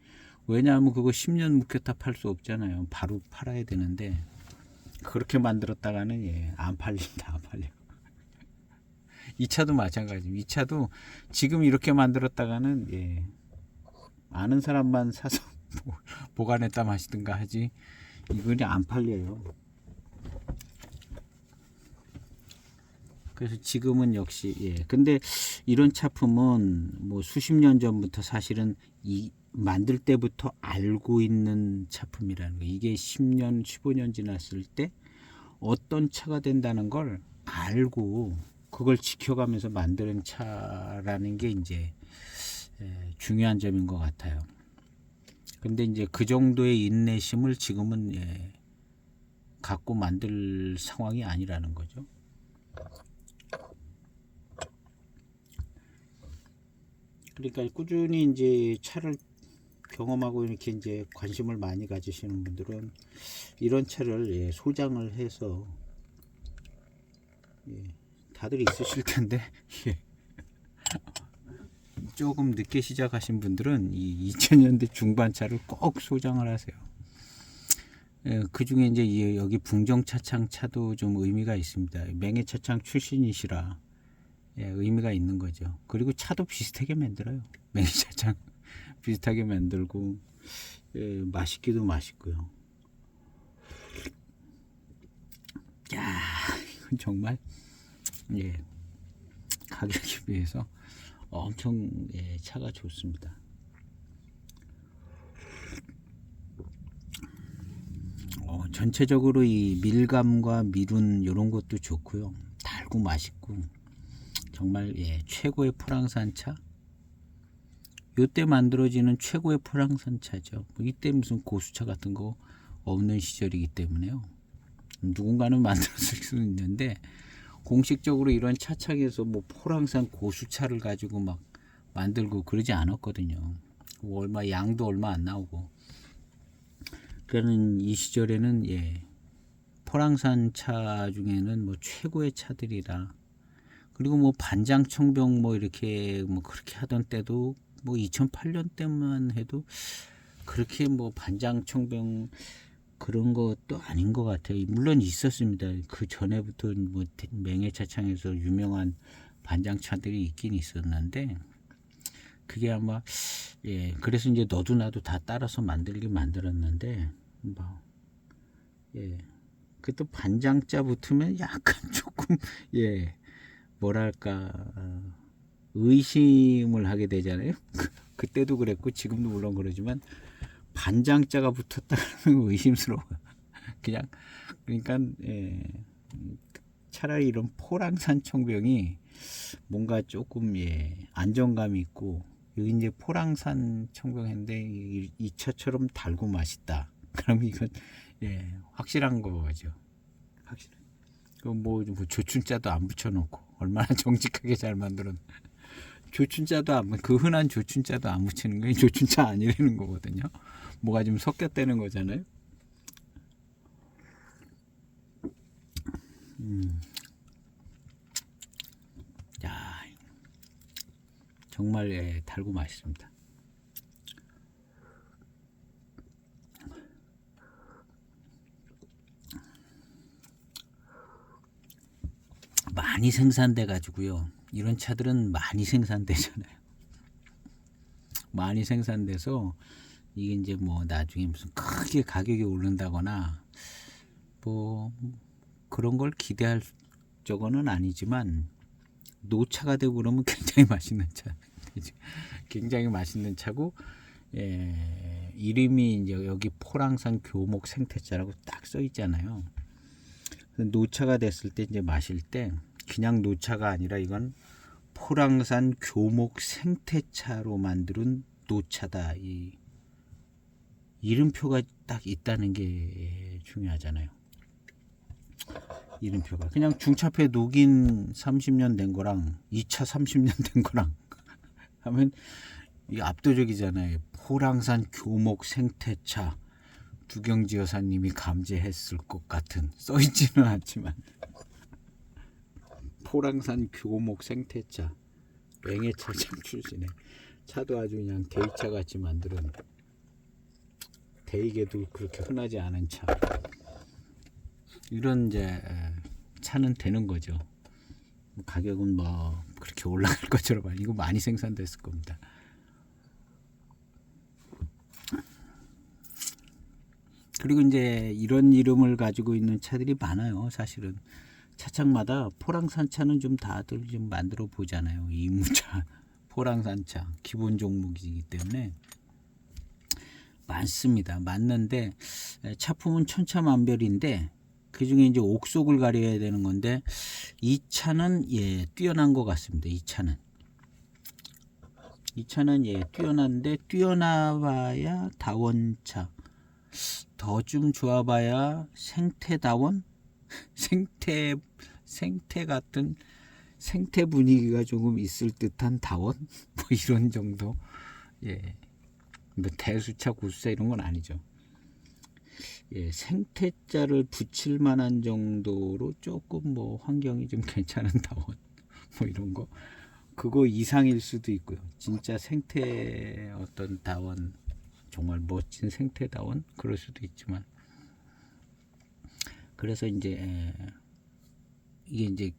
왜냐하면 그거 10년 묵혔다 팔 수 없잖아요. 바로 팔아야 되는데 그렇게 만들었다가는 안 팔린다. 안 팔려. 이 차도 마찬가지입니다. 이 차도 지금 이렇게 만들었다가는 아는 사람만 사서 보관했다 마시든가 하지 이거는 안 팔려요. 그래서 지금은 역시 근데 이런 차품은 뭐 수십 년 전부터 사실은 만들 때부터 알고 있는 차품이라는 거. 이게 10년, 15년 지났을 때 어떤 차가 된다는 걸 알고 그걸 지켜가면서 만드는 차라는 게 이제 중요한 점인 것 같아요. 근데 이제 그 정도의 인내심을 지금은 갖고 만들 상황이 아니라는 거죠. 그러니까 꾸준히 이제 차를 경험하고 이렇게 이제 관심을 많이 가지시는 분들은 이런 차를 소장을 해서 다들 있으실 텐데 조금 늦게 시작하신 분들은 이 2000년대 중반차를 꼭 소장을 하세요. 그 중에 이제 여기 풍정차창 차도 좀 의미가 있습니다. 맹해차창 출신이시라 의미가 있는 거죠. 그리고 차도 비슷하게 만들어요. 맹기차창 비슷하게 만들고 맛있기도 맛있고요. 야, 이건 정말 가격에 비해서 엄청 차가 좋습니다. 전체적으로 이 밀감과 미룬 이런 것도 좋고요. 달고 맛있고 정말 최고의 프랑스산 차. 요때 만들어지는 최고의 프랑스산 차죠. 이때 무슨 고수차 같은 거 없는 시절이기 때문에요. 누군가는 만들었을 수는 있는데 공식적으로 이런 차창에서 뭐 프랑스산 고수차를 가지고 막 만들고 그러지 않았거든요. 얼마 양도 얼마 안 나오고. 그러는 이 시절에는 프랑스산 차 중에는 뭐 최고의 차들이라. 그리고 뭐 반장청병 뭐 이렇게 뭐 그렇게 하던 때도 뭐 2008년 때만 해도 그렇게 뭐 반장청병 그런 것도 아닌 것 같아요. 물론 있었습니다. 그 전에부터 뭐 맹해차창에서 유명한 반장차들이 있긴 있었는데 그게 아마 그래서 이제 너도 나도 다 따라서 만들긴 만들었는데 뭐 그또 반장자 붙으면 약간 조금 뭐랄까 의심을 하게 되잖아요. 그때도 그랬고 지금도 물론 그러지만 반장자가 붙었다는 의심스러워. 그냥 그러니까 차라리 이런 포랑산 청병이 뭔가 조금 안정감이 있고 여기 이제 포랑산 청병인데 이 차처럼 달고 맛있다. 그럼 이건 확실한 거죠. 확실해. 뭐 조춘자도 안 붙여놓고 얼마나 정직하게 잘 만들었. 조춘자도 그 흔한 조춘자도 안 붙이는 게 조춘자 아니라는 거거든요. 뭐가 좀 섞였다는 거잖아요. 야, 정말 달고 맛있습니다. 많이 생산돼 가지고요. 이런 차들은 많이 생산되잖아요. 많이 생산돼서 이게 이제 뭐 나중에 무슨 크게 가격이 오른다거나 뭐 그런 걸 기대할 적은 아니지만 노차가 되고 그러면 굉장히 맛있는 차. 굉장히 맛있는 차고 이름이 이제 여기 포랑산 교목 생태차라고 딱 써 있잖아요. 노차가 됐을 때 이제 마실 때 그냥 노차가 아니라 이건 포랑산 교목 생태차로 만든 노차다. 이 이름표가 딱 있다는 게 중요하잖아요. 이름표가 그냥 중차표에 녹인 30년 된 거랑 2차 30년 된 거랑 하면 이게 압도적이잖아요. 포랑산 교목 생태차 두경지 여사님이 감제했을 것 같은 써있지는 않지만 포랑산 교목 생태차 맹해차장 출신의 차도 아주 그냥 대이차 같이 만드는 대이게도 그렇게 흔하지 않은 차 이런 이제 차는 되는 거죠. 가격은 뭐 그렇게 올라갈 것처럼 아니고 많이 생산됐을 겁니다. 그리고 이제 이런 이름을 가지고 있는 차들이 많아요. 사실은 차창마다 포랑산 차는 좀 다들 좀 만들어 보잖아요. 이무차, 포랑산 차 기본 종목이기 때문에 많습니다. 맞는데 차품은 천차만별인데 그 중에 이제 옥속을 가려야 되는 건데 이 차는 뛰어난 것 같습니다. 이 차는 뛰어난데 뛰어나봐야 다원차 더 좀 좋아봐야 생태다원 생태 같은 생태 분위기가 조금 있을 듯한 다원 뭐 이런 정도 뭐 대수차 고수차 이런 건 아니죠. 생태자를 붙일 만한 정도로 조금 뭐 환경이 좀 괜찮은 다원 뭐 이런 거 그거 이상일 수도 있고요. 진짜 생태 어떤 다원 정말 멋진 생태다원 그럴 수도 있지만 그래서 이제 이게 이제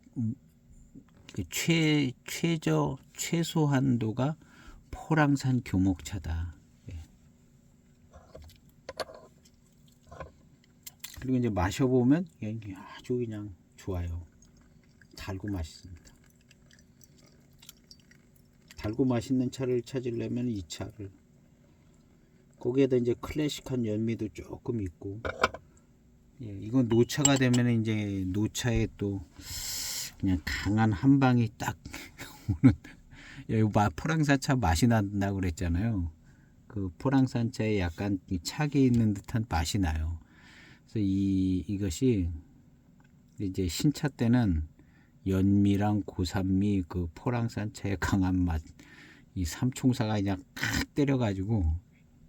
그 최소한도가 포랑산 교목차다. 예. 그리고 이제 마셔보면 아주 그냥 좋아요. 달고 맛있습니다. 달고 맛있는 차를 찾으려면 이 차를, 거기에다 이제 클래식한 연미도 조금 있고, 예, 이건 노차가 되면 이제 노차에 또 그냥 강한 한 방이 딱 오는, 예, 포랑산차 맛이 난다고 그랬잖아요. 그 포랑산차에 약간 착이 있는 듯한 맛이 나요. 그래서 이것이 이제 신차 때는 연미랑 고산미, 그 포랑산차의 강한 맛, 이 삼총사가 그냥 칵 때려가지고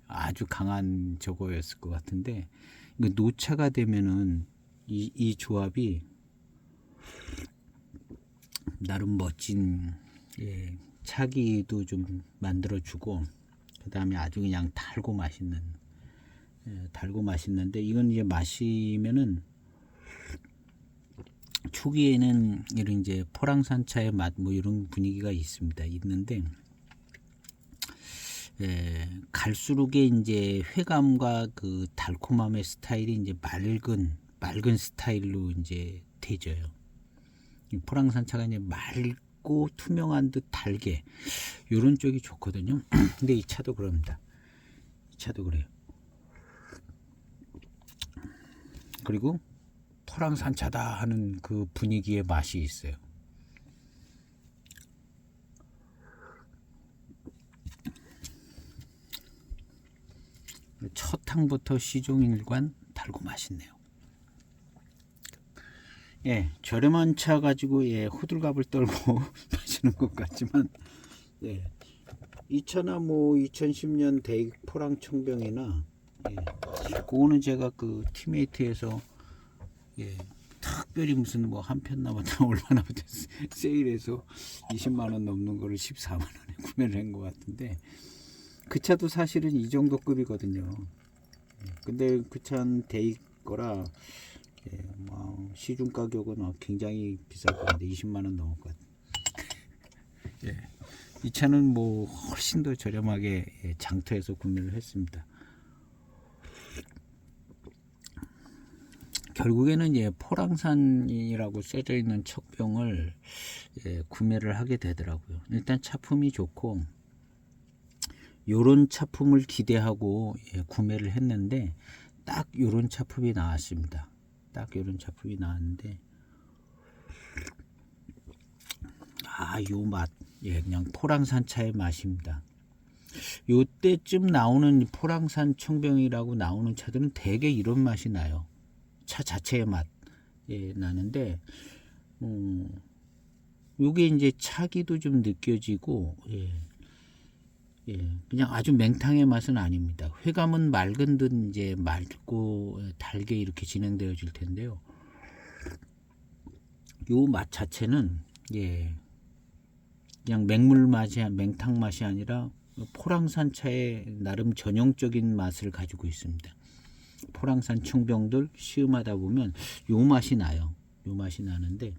아주 강한 저거였을 것 같은데, 이거 노차가 되면은 이 조합이 나름 멋진, 예, 차기도 좀 만들어주고, 그 다음에 아주 그냥 달고 맛있는, 예, 달고 맛있는데, 이건 이제 마시면은 초기에는 이런 이제 포랑산차의 맛 뭐 이런 분위기가 있는데, 예, 갈수록에 이제 회감과 그 달콤함의 스타일이 이제 맑은 스타일로 이제 되져요. 이 포랑산차가 이제 맑고 투명한 듯 달게, 이런 쪽이 좋거든요. 근데 이 차도 그럽니다. 이 차도 그래요. 그리고 포랑산차다 하는 그 분위기의 맛이 있어요. 첫 항부터 시종일관 달고 맛있네요. 예, 저렴한 차 가지고, 예, 호들갑을 떨고 마시는 것 같지만, 예, 이 차나 뭐 2010년 대익 포랑 청병이나, 예, 그거는 제가 그 티메이트에서, 예, 특별히 무슨 뭐 한 편 남았다 얼마나 세일해서 20만 원 넘는 거를 14만 원에 구매를 한 것 같은데, 그 차도 사실은 이 정도 급이거든요. 근데 그 차는 대익 거라, 예, 뭐 시중 가격은 굉장히 비쌀 것 같은데 20만 원 넘을 것 같아요. 예, 이 차는 뭐 훨씬 더 저렴하게, 예, 장터에서 구매를 했습니다. 결국에는, 예, 포랑산이라고 써져 있는 척병을, 예, 구매를 하게 되더라고요. 일단 차품이 좋고, 요런 차품을 기대하고, 예, 구매를 했는데 딱 요런 차품이 나왔습니다. 딱 요런 작품이 나왔는데, 요 맛, 예, 그냥 포랑산차의 맛입니다. 요때쯤 나오는 포랑산 청병이라고 나오는 차들은 대개 이런 맛이 나요. 차 자체의 맛, 예, 나는데, 요게 이제 차기도 좀 느껴지고, 예, 예, 그냥 아주 맹탕의 맛은 아닙니다. 회감은 맑은 듯 이제 맑고 달게 이렇게 진행되어질 텐데요. 요 맛 자체는, 예, 그냥 맹물 맛이, 맹탕 맛이 아니라 포랑산차의 나름 전형적인 맛을 가지고 있습니다. 포랑산 청병들 시음하다 보면 요 맛이 나요. 요 맛이 나는데,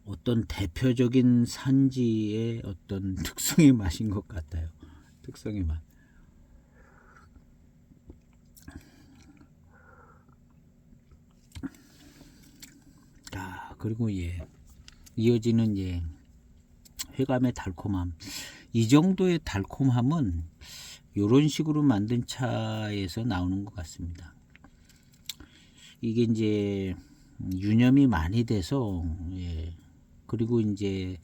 어떤 대표적인 산지의 어떤 특성의 맛인 것 같아요. 특성의 맛. 그리고, 예, 이어지는, 예, 회감의 달콤함. 이 정도의 달콤함은 이런 식으로 만든 차에서 나오는 것 같습니다. 이게 이제 유념이 많이 돼서, 예, 그리고 이제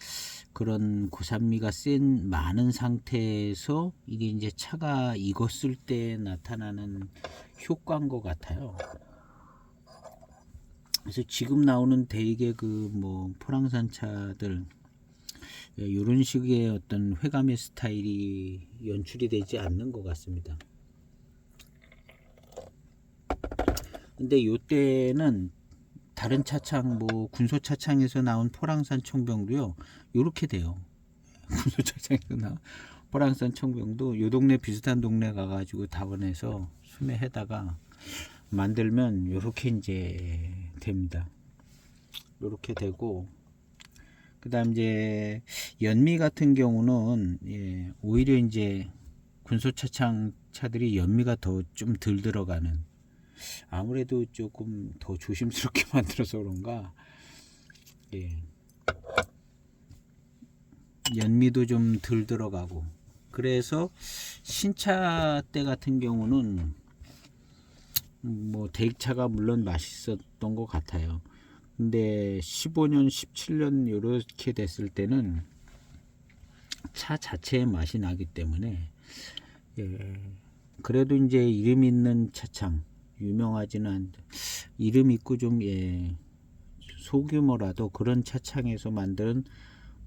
그런 고산미가 센 많은 상태에서 이게 이제 차가 익었을 때 나타나는 효과인 것 같아요. 그래서 지금 나오는 대개 그 뭐 포랑산 차들, 이런 식의 어떤 회감의 스타일이 연출이 되지 않는 것 같습니다. 근데 요때는 다른 차창, 뭐 군소차창에서 나온 포랑산 청병도요, 요렇게 돼요. 군소차창에서 나온 포랑산 청병도 요 동네 비슷한 동네 가가지고 다원해서 수매해다가 만들면 요렇게 이제 됩니다. 요렇게 되고, 그다음 이제 연미 같은 경우는 예, 오히려 이제 군소차창 차들이 연미가 더 좀 덜 들어가는, 아무래도 조금 더 조심스럽게 만들어서 그런가, 예, 연미도 좀 덜 들어가고. 그래서 신차 때 같은 경우는 뭐 대익차가 물론 맛있었던 것 같아요. 근데 15년, 17년 이렇게 됐을 때는 차 자체의 맛이 나기 때문에, 예, 그래도 이제 이름 있는 차창, 유명하지는 않, 이름 있고 좀, 예, 소규모라도 그런 차창에서 만든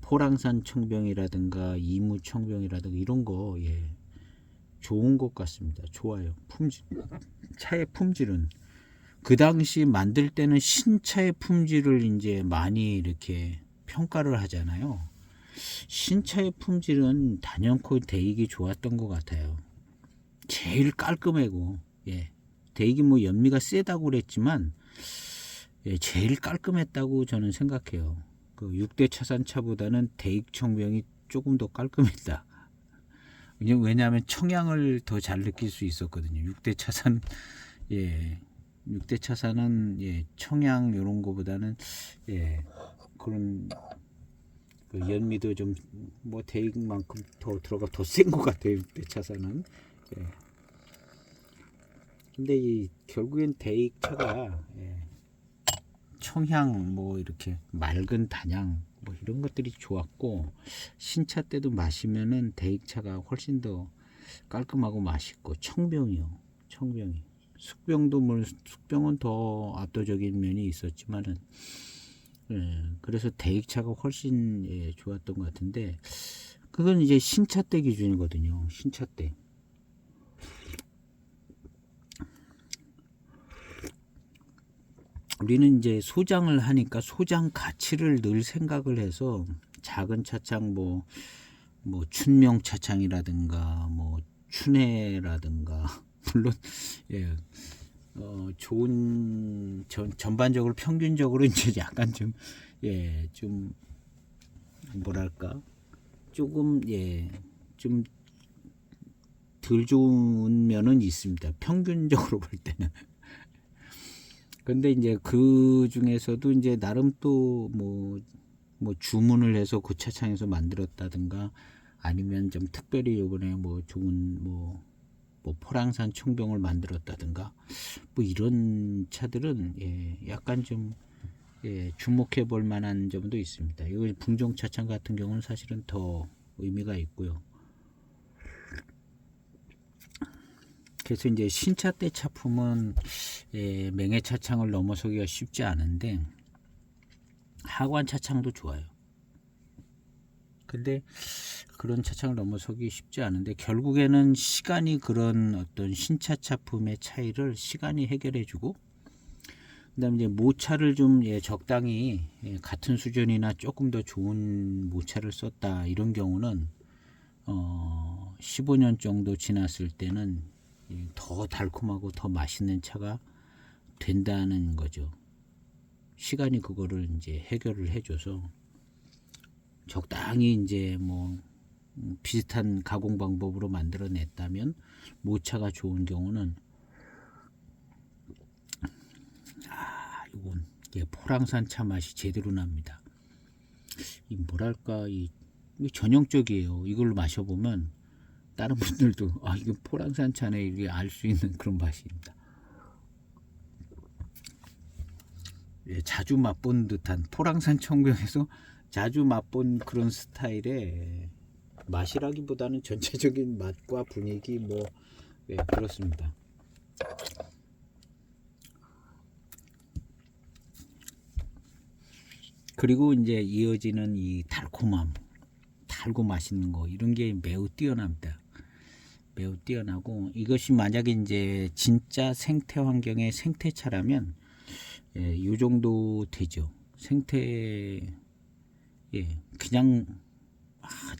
포랑산 청병이라든가 이무 청병이라든가 이런 거, 예, 좋은 것 같습니다. 좋아요. 품질, 차의 품질은 그 당시 만들 때는 신차의 품질을 이제 많이 이렇게 평가를 하잖아요. 신차의 품질은 단연코 대익이 좋았던 것 같아요. 제일 깔끔하고, 예, 대익이 뭐 연미가 세다고 그랬지만, 예, 제일 깔끔했다고 저는 생각해요. 그 6대 차산차보다는 대익 청병이 조금 더 깔끔했다. 왜냐하면 청량을 더 잘 느낄 수 있었거든요. 6대 차산, 예, 6대 차산은, 예, 청양 이런 거보다는, 예, 그런 그 연미도 좀 뭐 대익만큼 더 들어가 더 센 것 같아요. 6대 차산은. 예. 근데 이 결국엔 대익 차가, 예, 청향 뭐 이렇게 맑은 단양 뭐 이런 것들이 좋았고, 신차 때도 마시면은 대익차가 훨씬 더 깔끔하고 맛있고, 청병이요. 청병이 숙병도 뭐 숙병은 더 압도적인 면이 있었지만은, 예, 그래서 대익차가 훨씬, 예, 좋았던 것 같은데, 그건 이제 신차 때 기준이거든요. 신차 때. 우리는 이제 소장을 하니까 소장 가치를 늘 생각을 해서, 작은 차창 뭐 춘명 차창이라든가 뭐 춘해라든가 물론, 예, 좋은 전반적으로 평균적으로 이제 약간 좀, 예, 좀 뭐랄까 조금, 예, 좀 덜 좋은 면은 있습니다. 평균적으로 볼 때는. 근데 이제 그 중에서도 이제 나름 또 뭐 주문을 해서 그 차창에서 만들었다든가, 아니면 좀 특별히 요번에 뭐 좋은 뭐 포랑산 청병을 만들었다든가, 뭐 이런 차들은, 예, 약간 좀, 예, 주목해 볼 만한 점도 있습니다. 이거 풍종 차창 같은 경우는 사실은 더 의미가 있고요. 그래서 이제 신차 때 차품은, 예, 맹해 차창을 넘어서기가 쉽지 않은데, 하관 차창도 좋아요. 근데 그런 차창을 넘어서기 쉽지 않은데, 결국에는 시간이 그런 어떤 신차 차품의 차이를 시간이 해결해주고, 그다음에 이제 모차를 좀, 예, 적당히, 예, 같은 수준이나 조금 더 좋은 모차를 썼다, 이런 경우는 15년 정도 지났을 때는, 예, 더 달콤하고 더 맛있는 차가 된다는 거죠. 시간이 그거를 이제 해결을 해줘서, 적당히 이제 뭐 비슷한 가공 방법으로 만들어냈다면 모차가 좋은 경우는, 이건, 예, 포랑산 차 맛이 제대로 납니다. 이 뭐랄까, 이 전형적이에요. 이걸로 마셔보면 다른 분들도 이건 포랑산 차네, 이게 알 수 있는 그런 맛입니다. 예, 자주 맛본 듯한, 포랑산 청병에서 자주 맛본 그런 스타일의 맛이라기보다는 전체적인 맛과 분위기 뭐, 예, 그렇습니다. 그리고 이제 이어지는 이 달콤함, 달고 맛있는 거, 이런 게 매우 뛰어납니다. 매우 뛰어나고, 이것이 만약에 이제 진짜 생태 환경의 생태차라면, 예, 이 정도 되죠. 생태, 예, 그냥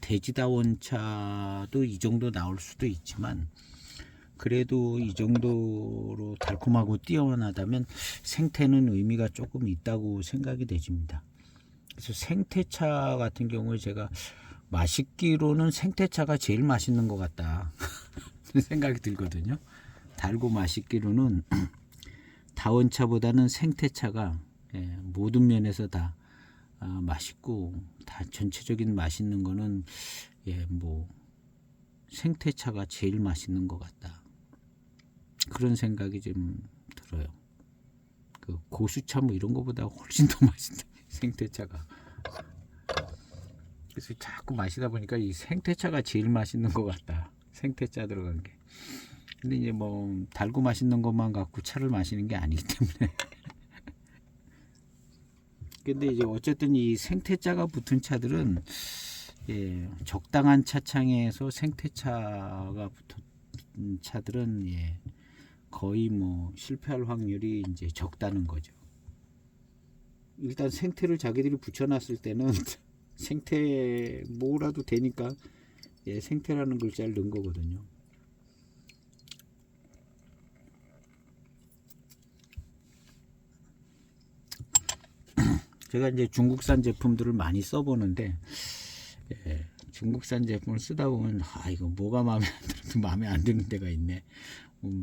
돼지다원 차도 이 정도 나올 수도 있지만, 그래도 이 정도로 달콤하고 뛰어나다면 생태는 의미가 조금 있다고 생각이 되집니다. 그래서 생태차 같은 경우에 제가 맛있기로는 생태차가 제일 맛있는 것 같다 생각이 들거든요. 달고 맛있기로는 다원차보다는 생태차가 모든 면에서 다 맛있고, 다 전체적인 맛있는 거는 뭐 생태차가 제일 맛있는 것 같다, 그런 생각이 좀 들어요. 그 고수차 뭐 이런 거보다 훨씬 더 맛있다, 생태차가. 그래서 자꾸 마시다 보니까 이 생태차가 제일 맛있는 것 같다, 생태차 들어간 게. 근데 이제 뭐 달고 맛있는 것만 갖고 차를 마시는 게 아니기 때문에 근데 이제 어쨌든 이 생태차가 붙은 차들은 적당한 차창에서 생태차가 붙은 차들은 거의 뭐 실패할 확률이 이제 적다는 거죠. 일단 생태를 자기들이 붙여놨을 때는 생태 뭐라도 되니까 생태라는 글자를 넣은 거거든요. 제가 이제 중국산 제품들을 많이 써보는데 중국산 제품을 쓰다 보면 이거 뭐가 마음에 안 들어도 마음에 안 드는 데가 있네.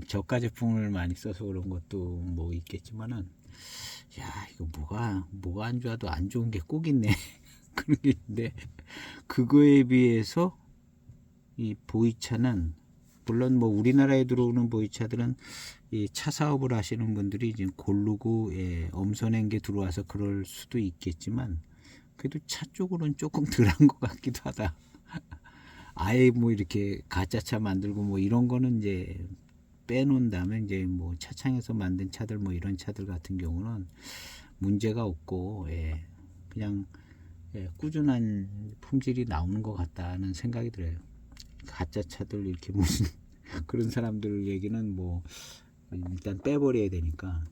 저가 제품을 많이 써서 그런 것도 뭐 있겠지만은, 야 이거 뭐가 안 좋아도 안 좋은 게 꼭 있네 그런 게 있는데, 그거에 비해서 이 보이차는, 물론 뭐 우리나라에 들어오는 보이차들은 이 차 사업을 하시는 분들이 이제 고르고 엄선한 게 들어와서 그럴 수도 있겠지만, 그래도 차 쪽으로는 조금 덜한 것 같기도 하다. 아예 뭐 이렇게 가짜차 만들고 뭐 이런 거는 이제 빼놓는다면, 이제 뭐 차창에서 만든 차들 뭐 이런 차들 같은 경우는 문제가 없고 그냥 꾸준한 품질이 나오는 것 같다는 생각이 들어요. 가짜 차들 이렇게 무슨 그런 사람들 얘기는 뭐 일단 빼버려야 되니까.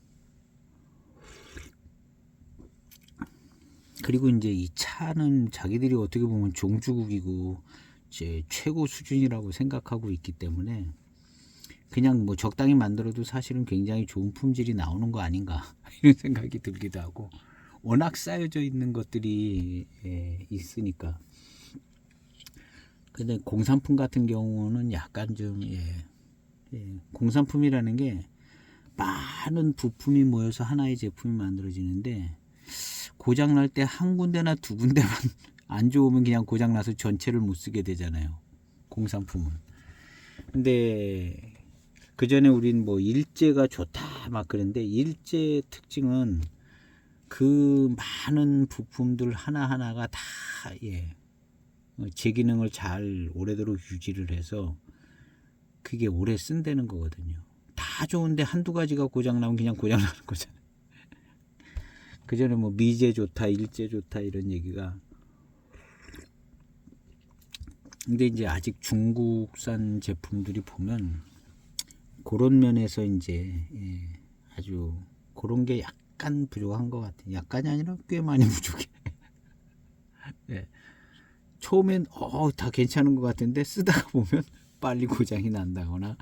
그리고 이제 이 차는 자기들이 어떻게 보면 종주국이고 이제 최고 수준이라고 생각하고 있기 때문에, 그냥 뭐 적당히 만들어도 사실은 굉장히 좋은 품질이 나오는 거 아닌가 이런 생각이 들기도 하고, 워낙 쌓여져 있는 것들이 있으니까. 근데 공산품 같은 경우는 약간 좀 공산품이라는 게 많은 부품이 모여서 하나의 제품이 만들어지는데, 고장 날 때 한 군데나 두 군데만 안 좋으면 그냥 고장 나서 전체를 못 쓰게 되잖아요, 공산품은. 근데 그 전에 우린 뭐 일제가 좋다 막 그런데, 일제 특징은 그 많은 부품들 하나하나가 다 제 기능을 잘 오래도록 유지를 해서 그게 오래 쓴다는 거거든요. 다 좋은데 한두 가지가 고장 나면 그냥 고장 나는 거잖아요. 그 전에 뭐 미제 좋다, 일제 좋다 이런 얘기가. 근데 이제 아직 중국산 제품들이 보면 그런 면에서 이제 아주 그런 게 약간 부족한 것 같아요. 약간이 아니라 꽤 많이 부족해. 처음엔 다 괜찮은 것 같은데 쓰다가 보면 빨리 고장이 난다거나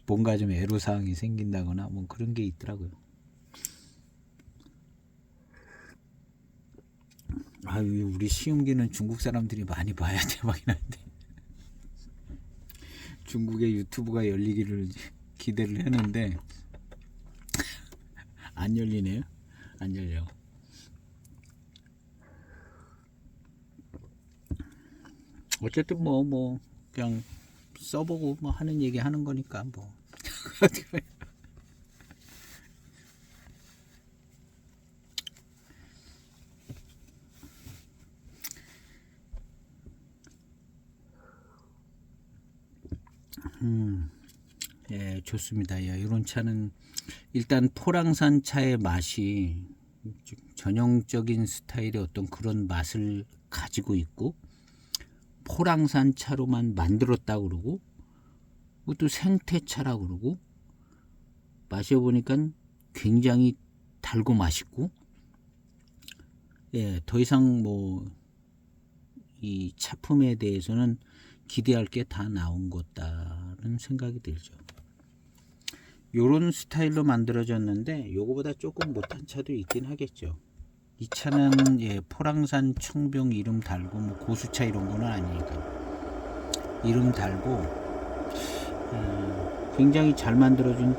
뭔가 좀 애로사항이 생긴다거나 뭐 그런 게 있더라고요. 우리 시음기는 중국 사람들이 많이 봐야 대박이 나는데 중국의 유튜브가 열리기를 기대를 했는데 안 열리네요. 안 열려. 어쨌든 뭐 그냥 써보고 뭐 하는 얘기 하는 거니까 뭐. 좋습니다. 이런 차는 일단 포랑산 차의 맛이 전형적인 스타일의 어떤 그런 맛을 가지고 있고, 포랑산 차로만 만들었다 그러고, 또 생태차라 그러고, 마셔보니까 굉장히 달고 맛있고, 더 이상 뭐 이 차품에 대해서는 기대할 게 다 나온 것 같다는 생각이 들죠. 요런 스타일로 만들어졌는데 요거보다 조금 못한 차도 있긴 하겠죠. 이 차는 예, 포랑산 청병 이름 달고 뭐 고수차 이런 거는 아니니까 이름 달고 굉장히 잘 만들어준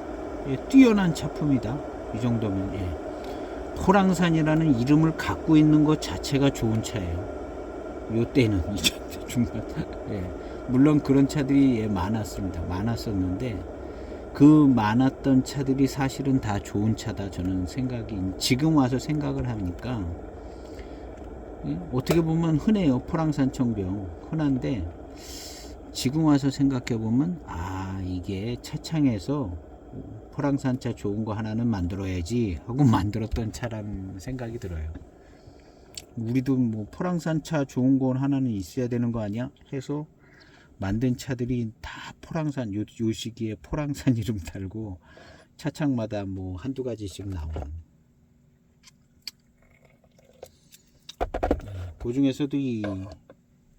예, 뛰어난 차품이다. 이 정도면 예. 포랑산이라는 이름을 갖고 있는 것 자체가 좋은 차예요. 요 때는 2000대 중반 예. 물론 그런 차들이 예, 많았었는데 그 많았던 차들이 사실은 다 좋은 차다 저는 생각이 지금 와서 생각을 하니까 예? 어떻게 보면 흔해요. 포랑산 청병 흔한데 지금 와서 생각해 보면 아 이게 차창에서 포랑산차 좋은 거 하나는 만들어야지 하고 만들었던 차라는 생각이 들어요. 우리도 뭐 포랑산차 좋은 거 하나는 있어야 되는 거 아니야 해서 만든 차들이 다 포랑산 요 시기에 포랑산 이름 달고 차창마다 뭐 한두 가지씩 나오는 그 중에서도 이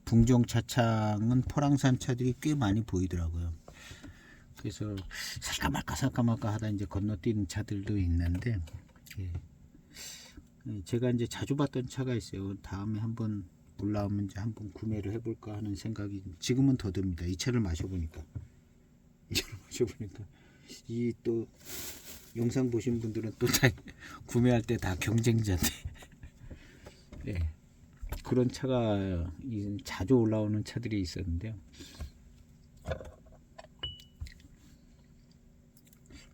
궁정 차창은 포랑산 차들이 꽤 많이 보이더라고요. 그래서 살까 말까 하다 이제 건너뛰는 차들도 있는데 예. 제가 이제 자주 봤던 차가 있어요. 다음에 한번 올라오면 이제 한번 구매를 해볼까 하는 생각이 지금은 더 듭니다. 이 차를 마셔보니까 이 또 영상 보신 분들은 또 다 구매할 때 다 경쟁자인데 예. 그런 차가 자주 올라오는 차들이 있었는데요.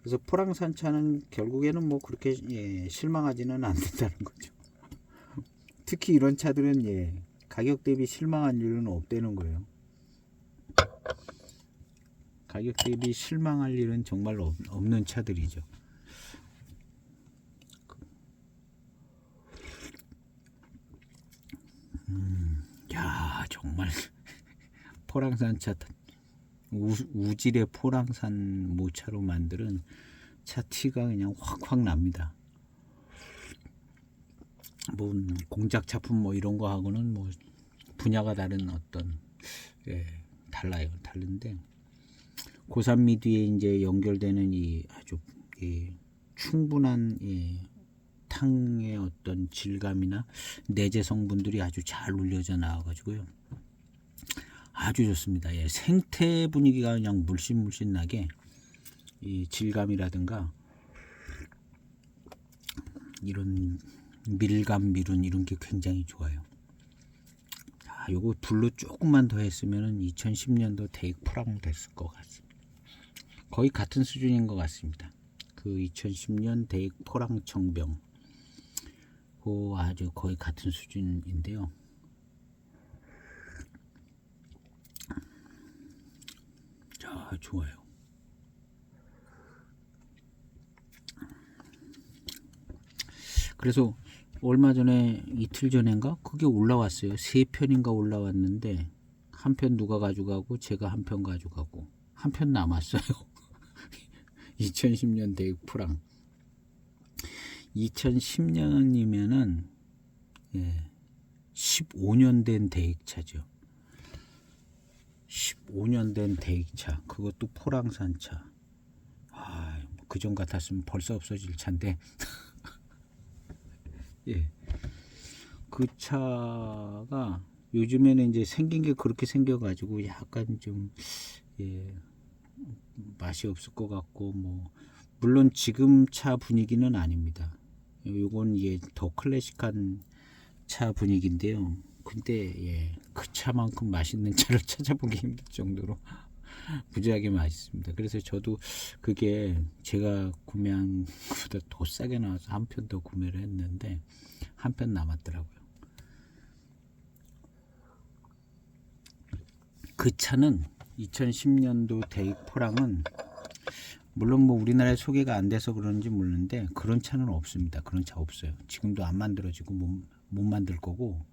그래서 포랑산 차는 결국에는 뭐 그렇게 예, 실망하지는 않는다는 거죠. 특히 이런 차들은 예, 가격 대비 실망한 일은 없다는 거예요. 가격 대비 실망할 일은 정말 없는 차들이죠. 야 정말 포랑산 차 우질의 포랑산 모차로 만드는 차 티가 그냥 확확 납니다. 뭐 공작 차품 뭐 이런 거 하고는 뭐 분야가 다른 어떤 예, 달라요. 다른데 고산미 뒤에 이제 연결되는 이 아주 예, 충분한 예, 탕의 어떤 질감이나 내재 성분들이 아주 잘 울려져 나와가지고요. 아주 좋습니다. 예, 생태 분위기가 그냥 물씬 나게 이 질감이라든가 이런 밀감 미룬 이런 게 굉장히 좋아요. 자, 요거 불로 조금만 더 했으면은 2010년도 대익 프랑 됐을 것 같습니다. 거의 같은 수준인 것 같습니다. 그 2010년 대익 포랑 청병 그 아주 거의 같은 수준인데요. 자, 좋아요. 그래서 얼마 전에 이틀 전인가 그게 올라왔어요. 3편인가 올라왔는데 한 편 누가 가져가고 제가 한 편 가져가고 한 편 남았어요. 2010년 대익 프랑 2010년이면은 예, 15년 된 대익차죠. 15년 된 대익차 그것도 포랑산차. 아, 그전 같았으면 벌써 없어질 차인데 예, 그 차가 요즘에는 이제 생긴 게 그렇게 생겨가지고 약간 좀 예, 맛이 없을 것 같고 뭐 물론 지금 차 분위기는 아닙니다. 요건 예, 더 클래식한 차 분위기인데요. 근데 예, 그 차만큼 맛있는 차를 찾아보기 힘들 정도로 무지하게 맛있습니다. 그래서 저도 그게 제가 구매한 것보다 더 싸게 나와서 한 편 더 구매를 했는데 한 편 남았더라고요. 그 차는 2010년도 대익 포랑은 물론 뭐 우리나라에 소개가 안 돼서 그런지 모르는데 그런 차는 없습니다. 그런 차 없어요. 지금도 안 만들어지고 못 만들 거고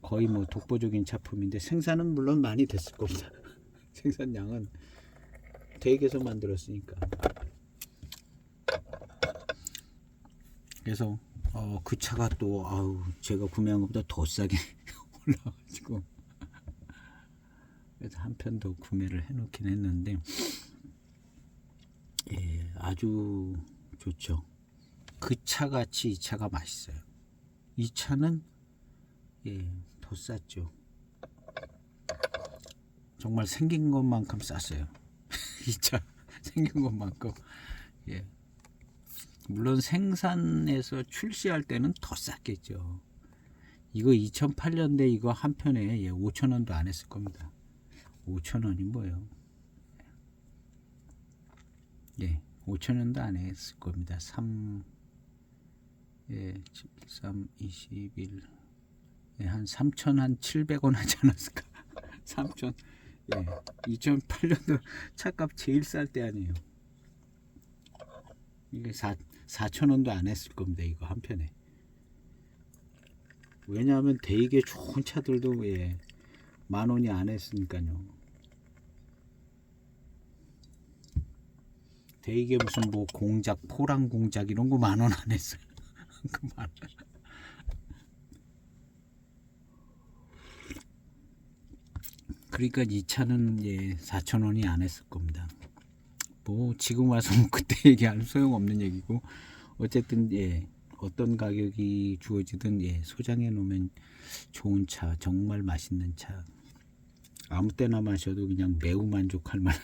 거의 뭐 독보적인 차품인데 생산은 물론 많이 됐을 겁니다. 생산량은 대익에서 만들었으니까. 그래서 그 차가 또 제가 구매한 것보다 더 싸게 올라가지고 그래서 한 편 더 구매를 해놓긴 했는데 예, 아주 좋죠. 그 차같이 이 차가 맛있어요. 이 차는 더 쌌죠. 정말 생긴 것만큼 쌌어요. 이 차 생긴 것만큼. 예. 물론 생산해서 출시할 때는 더 쌌겠죠. 이거 2008년대 이거 한 편에 5,000원도 안 했을 겁니다. 5,000원이 뭐예요? 5,000원도 안 했을 겁니다. 13, 21, 한 3,700원 하지 않았을까? 3,000, 2008년도 차값 제일 쌀 때 아니에요. 이게 4,000원도 안 했을 겁니다. 이거 한 편에. 왜냐하면 되게 좋은 차들도 10,000원이 안 했으니까요. 되게 무슨 뭐 공작, 포랑 공작 이런 거 10,000원 안 했어요. 그러니까 이 차는 4,000원이 안 했을 겁니다. 뭐 지금 와서 그때 얘기하면 소용없는 얘기고, 어쨌든 어떤 가격이 주어지든 소장해 놓으면 좋은 차, 정말 맛있는 차, 아무 때나 마셔도 그냥 매우 만족할 만한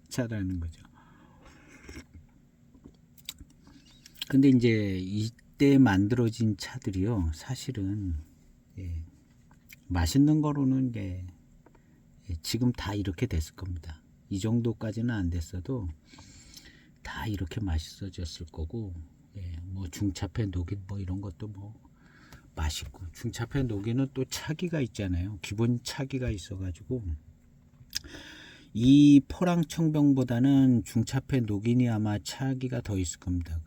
차라는 거죠. 근데 이제 이때 만들어진 차들이요, 사실은 맛있는 거로는 지금 다 이렇게 됐을 겁니다. 이 정도까지는 안 됐어도 다 이렇게 맛있어졌을 거고, 뭐 중차패 녹인 뭐 이런 것도 뭐 맛있고, 중차패 녹이는 또 차기가 있잖아요. 기본 차기가 있어가지고 이 포랑청병보다는 중차패 녹인이 아마 차기가 더 있을 겁니다.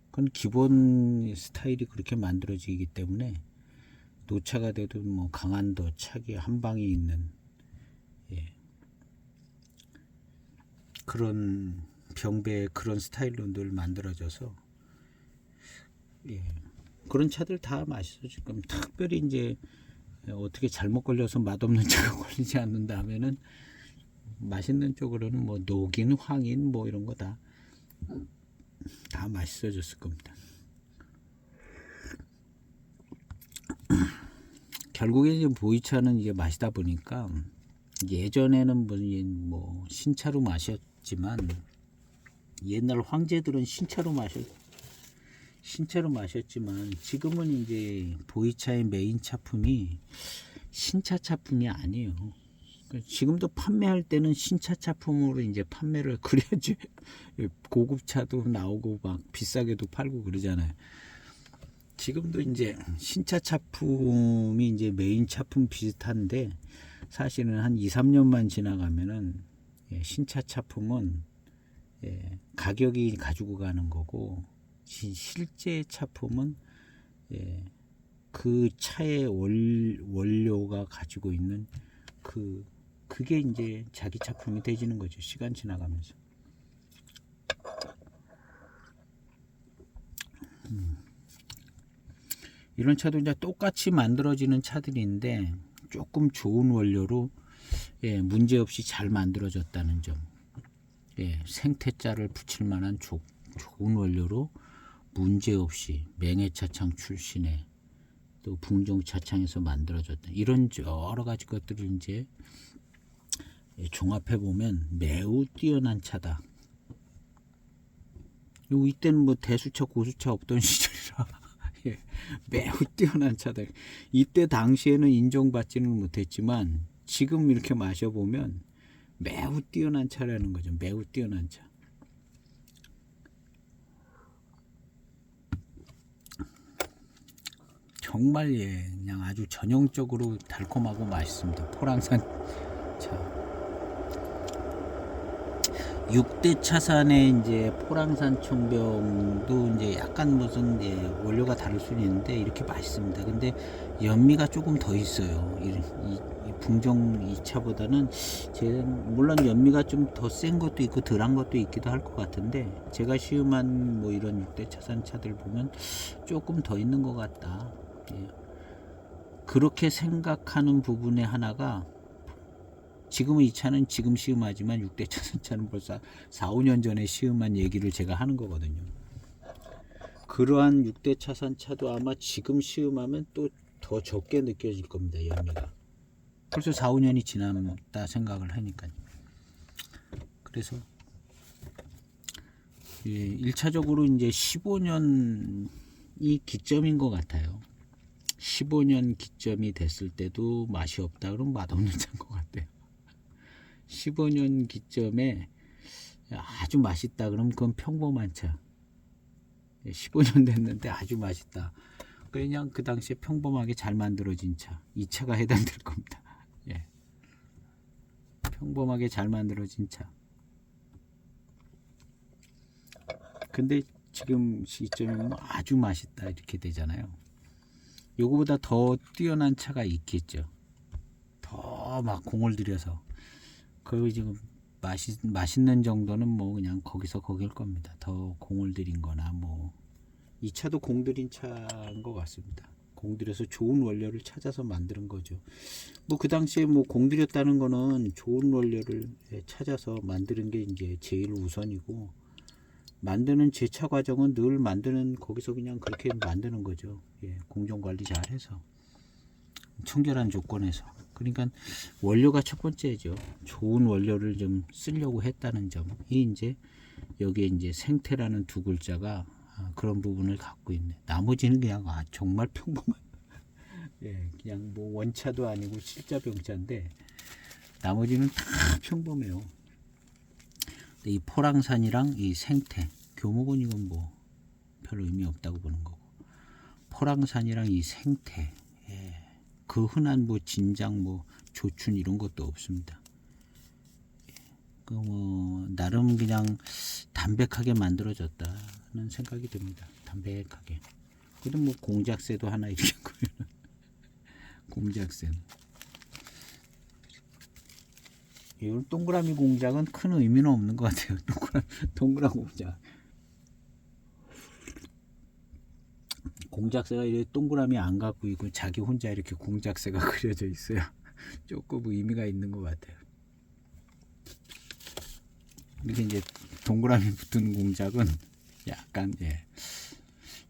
그건 기본 스타일이 그렇게 만들어지기 때문에 노차가 돼도 뭐 강한도 차기 한 방이 있는 그런 병배의 그런 스타일로 늘 만들어져서 그런 차들 다 맛있어. 지금 특별히 이제 어떻게 잘못 걸려서 맛없는 차가 걸리지 않는다 하면은 맛있는 쪽으로는 뭐 녹인, 황인 뭐 이런 거 다 맛있어졌을 겁니다. 결국에 이제 보이차는 이제 마시다 보니까, 예전에는 뭐 신차로 마셨지만, 옛날 황제들은 신차로 마셨지만 지금은 이제 보이차의 메인 차품이 신차 차품이 아니에요. 지금도 판매할 때는 신차 차품으로 이제 판매를 그래야지 고급차도 나오고 막 비싸게도 팔고 그러잖아요. 지금도 이제 신차 차품이 이제 메인 차품 비슷한데, 사실은 한 2, 3년만 지나가면은 신차 차품은 가격이 가지고 가는 거고, 실제 차품은 그 차의 원료가 가지고 있는 그게 이제 자기 차품이 되지는 거죠. 시간 지나가면서. 이런 차도 이제 똑같이 만들어지는 차들인데 조금 좋은 원료로 문제없이 잘 만들어졌다는 점. 생태자를 붙일 만한 좋은 원료로 문제없이 맹해차창 출신의 또 붕종차창에서 만들어졌다. 이런 여러 가지 것들을 이제 종합해 보면 매우 뛰어난 차다. 이때는 뭐 대수차 고수차 없던 시절이라 매우 뛰어난 차다. 이때 당시에는 인정받지는 못했지만 지금 이렇게 마셔보면 매우 뛰어난 차라는 거죠. 매우 뛰어난 차. 정말 그냥 아주 전형적으로 달콤하고 맛있습니다. 포랑산 차. 6대 차산의 이제 포랑산 청병도 이제 약간 무슨 원료가 다를 수는 있는데 이렇게 맛있습니다. 근데 연미가 조금 더 있어요. 이 붕종 이 차보다는 물론 연미가 좀 더 센 것도 있고 덜한 것도 있기도 할 것 같은데, 제가 시음한 뭐 이런 6대 차산 차들 보면 조금 더 있는 것 같다. 그렇게 생각하는 부분의 하나가, 지금은 이 차는 지금 시음하지만 6대 차선 차는 벌써 4, 5년 전에 시음한 얘기를 제가 하는 거거든요. 그러한 6대 차선차도 아마 지금 시음하면 또 더 적게 느껴질 겁니다. 연미가. 벌써 4, 5년이 지났다 생각을 하니까요. 그래서 예, 1차적으로 이제 15년이 기점인 것 같아요. 15년 기점이 됐을 때도 맛이 없다 그러면 맛없는 차인 것 같아요. 15년 기점에 아주 맛있다 그러면 그건 평범한 차. 15년 됐는데 아주 맛있다. 그냥 그 당시에 평범하게 잘 만들어진 차. 이 차가 해당될 겁니다. 예. 평범하게 잘 만들어진 차. 근데 지금 시점이면 아주 맛있다 이렇게 되잖아요. 요거보다 더 뛰어난 차가 있겠죠. 더 막 공을 들여서. 그 지금 맛있는 정도는 뭐 그냥 거기서 거길 겁니다. 더 공을 들인 거나 뭐. 이 차도 공들인 차인 것 같습니다. 공들여서 좋은 원료를 찾아서 만드는 거죠. 뭐 그 당시에 뭐 공들였다는 거는 좋은 원료를 찾아서 만드는 게 이제 제일 우선이고, 만드는 제차 과정은 늘 만드는 거기서 그냥 그렇게 만드는 거죠. 예, 공정 관리 잘 해서 청결한 조건에서. 그러니까 원료가 첫 번째죠. 좋은 원료를 좀 쓰려고 했다는 점이 이제 여기에 이제 생태라는 두 글자가 그런 부분을 갖고 있네. 나머지는 그냥 정말 평범한 예, 그냥 뭐 원차도 아니고 실자병차인데 나머지는 다 평범해요. 이 포랑산이랑 이 생태 교목은 이건 뭐 별로 의미 없다고 보는 거고, 포랑산이랑 이 생태, 예, 그 흔한 뭐 진장 뭐 조춘 이런 것도 없습니다. 그 뭐 나름 그냥 담백하게 만들어졌다는 생각이 듭니다. 담백하게. 그래도 뭐 공작새도 하나 이렇게 있고요. 공작새. 이건 동그라미 공작은 큰 의미는 없는 것 같아요. 동그라미 공작. 공작새가 이렇게 동그라미 안 갖고 있고 자기 혼자 이렇게 공작새가 그려져 있어요. 조금 의미가 있는 것 같아요. 이렇게 이제 동그라미 붙은 공작은 약간 예.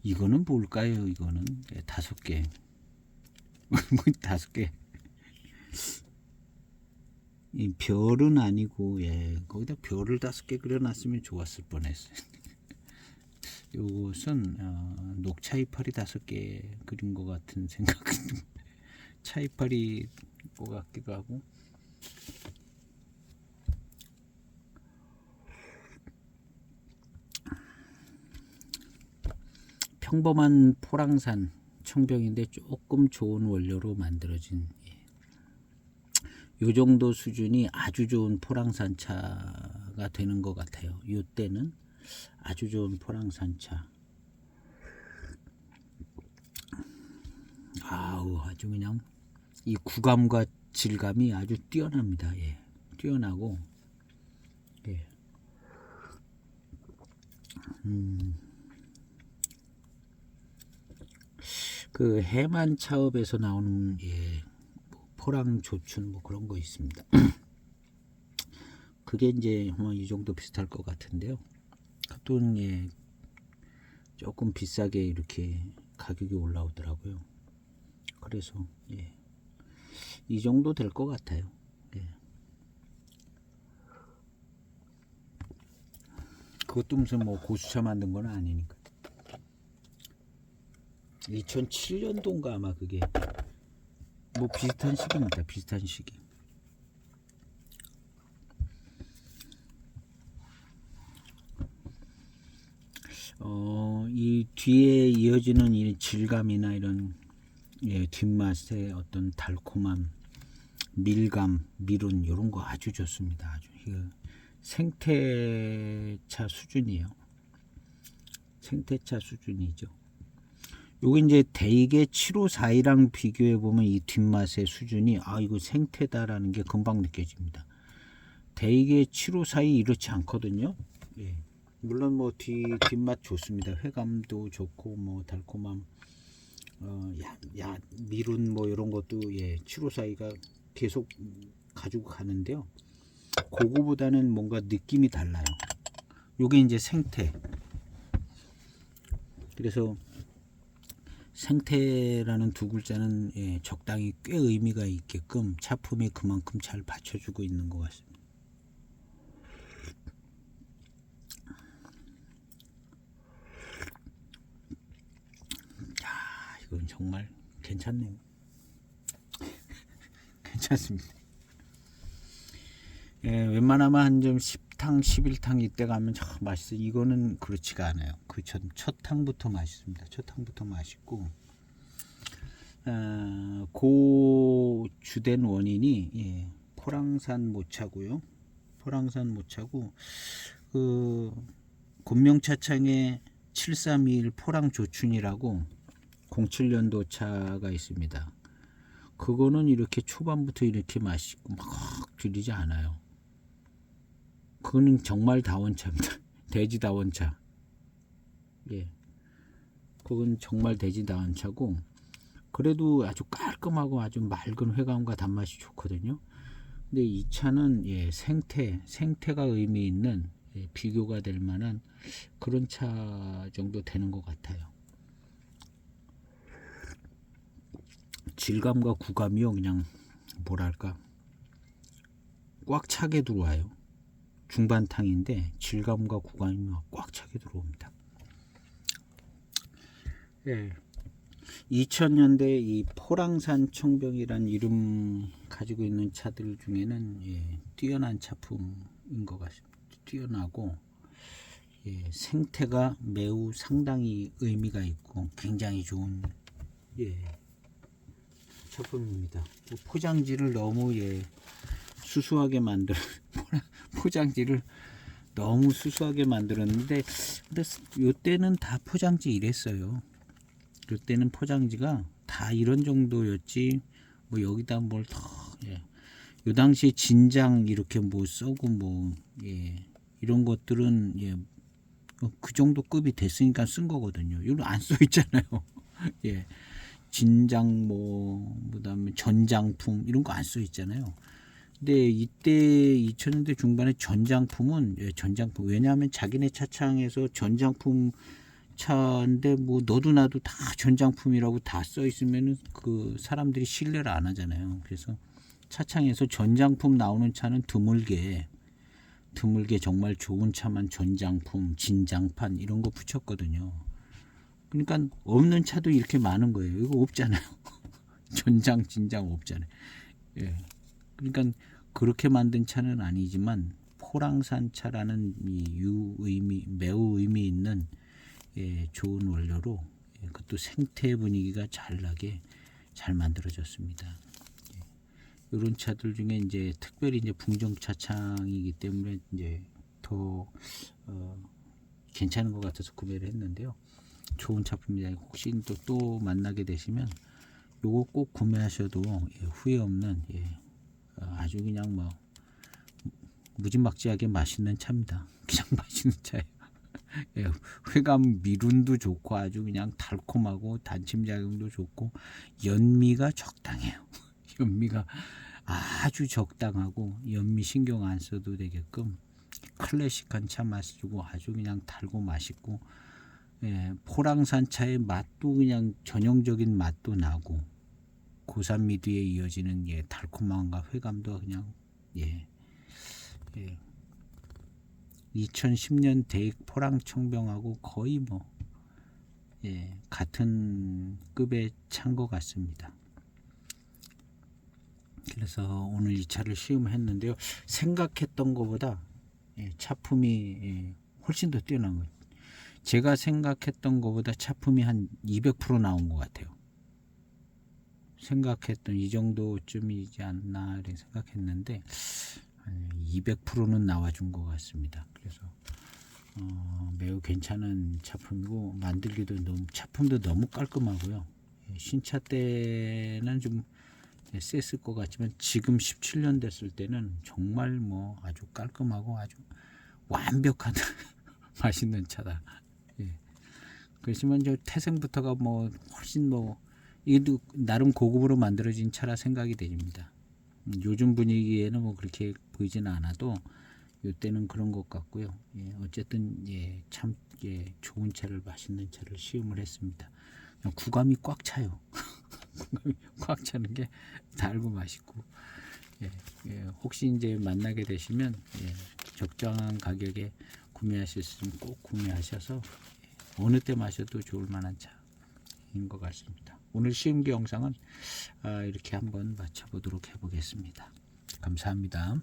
이거는 뭘까요? 이거는 예, 5개. 5개. 이 별은 아니고 예, 거기다 별을 5개 그려놨으면 좋았을 뻔했어요. 이것은 녹차 이파리 5개 그린 것 같은 생각은 차 이파리 것 같기도 하고. 평범한 포랑산 청병인데 조금 좋은 원료로 만들어진 요 정도 수준이 아주 좋은 포랑산 차가 되는 것 같아요. 요 때는 아주 좋은 포랑산 차. 아우 아주 그냥 이 구감과 질감이 아주 뛰어납니다. 예. 뛰어나고 예. 그 해만 차업에서 나오는 예, 뭐 포랑 조춘 뭐 그런 거 있습니다. 그게 이제 뭐 이 정도 비슷할 것 같은데요. 또 예, 조금 비싸게 이렇게 가격이 올라오더라고요. 그래서 예, 이 정도 될 것 같아요. 예. 그것도 무슨 뭐 고수차 만든 건 아니니까. 2007년도인가 아마 그게 뭐 비슷한 시기입니다. 비슷한 시기. 이 뒤에 이어지는 이 질감이나 이런 예, 뒷맛의 어떤 달콤함, 밀감, 미룬 이런 거 아주 좋습니다. 아주 생태차 수준이에요. 생태차 수준이죠. 요게 이제 대개 7542랑 비교해 보면 이 뒷맛의 수준이 이거 생태다라는 게 금방 느껴집니다. 대개 7542 이렇지 않거든요. 예. 물론 뭐 뒷맛 좋습니다. 회감도 좋고 뭐 달콤함, 미룬 뭐 이런 것도 예, 7542가 계속 가지고 가는데요. 그거보다는 뭔가 느낌이 달라요. 요게 이제 생태. 그래서 생태라는 두 글자는 적당히 꽤 의미가 있게끔 차품이 그만큼 잘 받쳐주고 있는 것 같습니다. 이건 정말 괜찮네요. 괜찮습니다. 웬만하면 한 좀 10탕, 11탕 이때 가면 참 맛있어요. 이거는 그렇지가 않아요. 그 첫 탕부터 맛있습니다. 첫 탕부터 맛있고, 그 주된 원인이 포랑산 모차고요. 포랑산 모차고 그 곤명차창에 7321 포랑조춘이라고 07년도 차가 있습니다. 그거는 이렇게 초반부터 이렇게 맛있고 막 들리지 않아요. 그거는 정말 다원차입니다. 돼지 다원차. 그건 정말 돼지 다원차고, 그래도 아주 깔끔하고 아주 맑은 회감과 단맛이 좋거든요. 근데 이 차는 생태가 의미 있는 비교가 될 만한 그런 차 정도 되는 것 같아요. 질감과 구감이요, 그냥 뭐랄까 꽉 차게 들어와요. 중반탕인데 질감과 구감이 꽉 차게 들어옵니다. 2000년대 이 포랑산 청병이란 이름 가지고 있는 차들 중에는 뛰어난 차품인 것 같습니다. 뛰어나고 생태가 매우 상당히 의미가 있고 굉장히 좋은 차품입니다. 포장지를 너무 수수하게 만들 포장지를 너무 수수하게 만들었는데, 근데 요때는 다 포장지 이랬어요. 요때는 포장지가 다 이런 정도였지 뭐 여기다 뭘 더 요 당시에 진장 이렇게 뭐 써고 뭐 이런 것들은 그 정도 급이 됐으니까 쓴 거거든요. 이거 안 써 있잖아요. 진장 뭐 그다음에 전장품 이런 거 안 써 있잖아요. 근데 이때 2000년대 중반에 전장품은 전장품, 왜냐하면 자기네 차창에서 전장품 차인데 뭐 너도 나도 다 전장품이라고 다 써 있으면은 그 사람들이 신뢰를 안 하잖아요. 그래서 차창에서 전장품 나오는 차는 드물게 정말 좋은 차만 전장품, 진장판 이런 거 붙였거든요. 그러니까 없는 차도 이렇게 많은 거예요. 이거 없잖아요. 전장, 진장 없잖아요. 그러니까 그렇게 만든 차는 아니지만 포랑산 차라는 매우 의미 있는 좋은 원료로 그것도 생태 분위기가 잘 나게 잘 만들어졌습니다. 이런 차들 중에 이제 특별히 이제 풍정 차창이기 때문에 이제 더 괜찮은 것 같아서 구매를 했는데요. 좋은 차품입니다. 혹시 또 만나게 되시면 요거 꼭 구매하셔도 후회 없는 아주 그냥 뭐 무지막지하게 맛있는 차입니다. 그냥 맛있는 차예요. 회감 미룬도 좋고 아주 그냥 달콤하고 단침작용도 좋고 연미가 적당해요. 연미가 아주 적당하고 연미 신경 안 써도 되게끔 클래식한 차 맛을 주고 아주 그냥 달고 맛있고 포랑산 차의 맛도 그냥 전형적인 맛도 나고 고산미 뒤에 이어지는 달콤함과 회감도 그냥 2010년 대익 포랑 청병하고 거의 뭐 같은 급의 차인 것 같습니다. 그래서 오늘 이 차를 시음했는데요. 생각했던 것보다 차품이 훨씬 더 뛰어난 거예요. 제가 생각했던 것보다 차품이 한 200% 나온 것 같아요. 생각했던 이 정도쯤이지 않나 이렇게 생각했는데 200%는 나와준 것 같습니다. 그래서 매우 괜찮은 차품이고 만들기도 차품도 너무 깔끔하고요. 신차 때는 좀 셌을 것 같지만 지금 17년 됐을 때는 정말 뭐 아주 깔끔하고 아주 완벽한 맛있는 차다. 그렇지만 저 태생부터가 뭐 훨씬 뭐 이도 나름 고급으로 만들어진 차라 생각이 됩니다. 요즘 분위기에는 뭐 그렇게 보이지는 않아도 요때는 그런 것 같고요. 예, 어쨌든 참 좋은 차를, 맛있는 차를 시음을 했습니다. 그냥 구감이 꽉 차요. 구감이 꽉 차는 게 달고 맛있고. 혹시 이제 만나게 되시면 적정한 가격에 구매하실 수 있으면 꼭 구매하셔서 어느 때 마셔도 좋을 만한 차인 것 같습니다. 오늘 시음기 영상은 이렇게 한번 마쳐보도록 해보겠습니다. 감사합니다.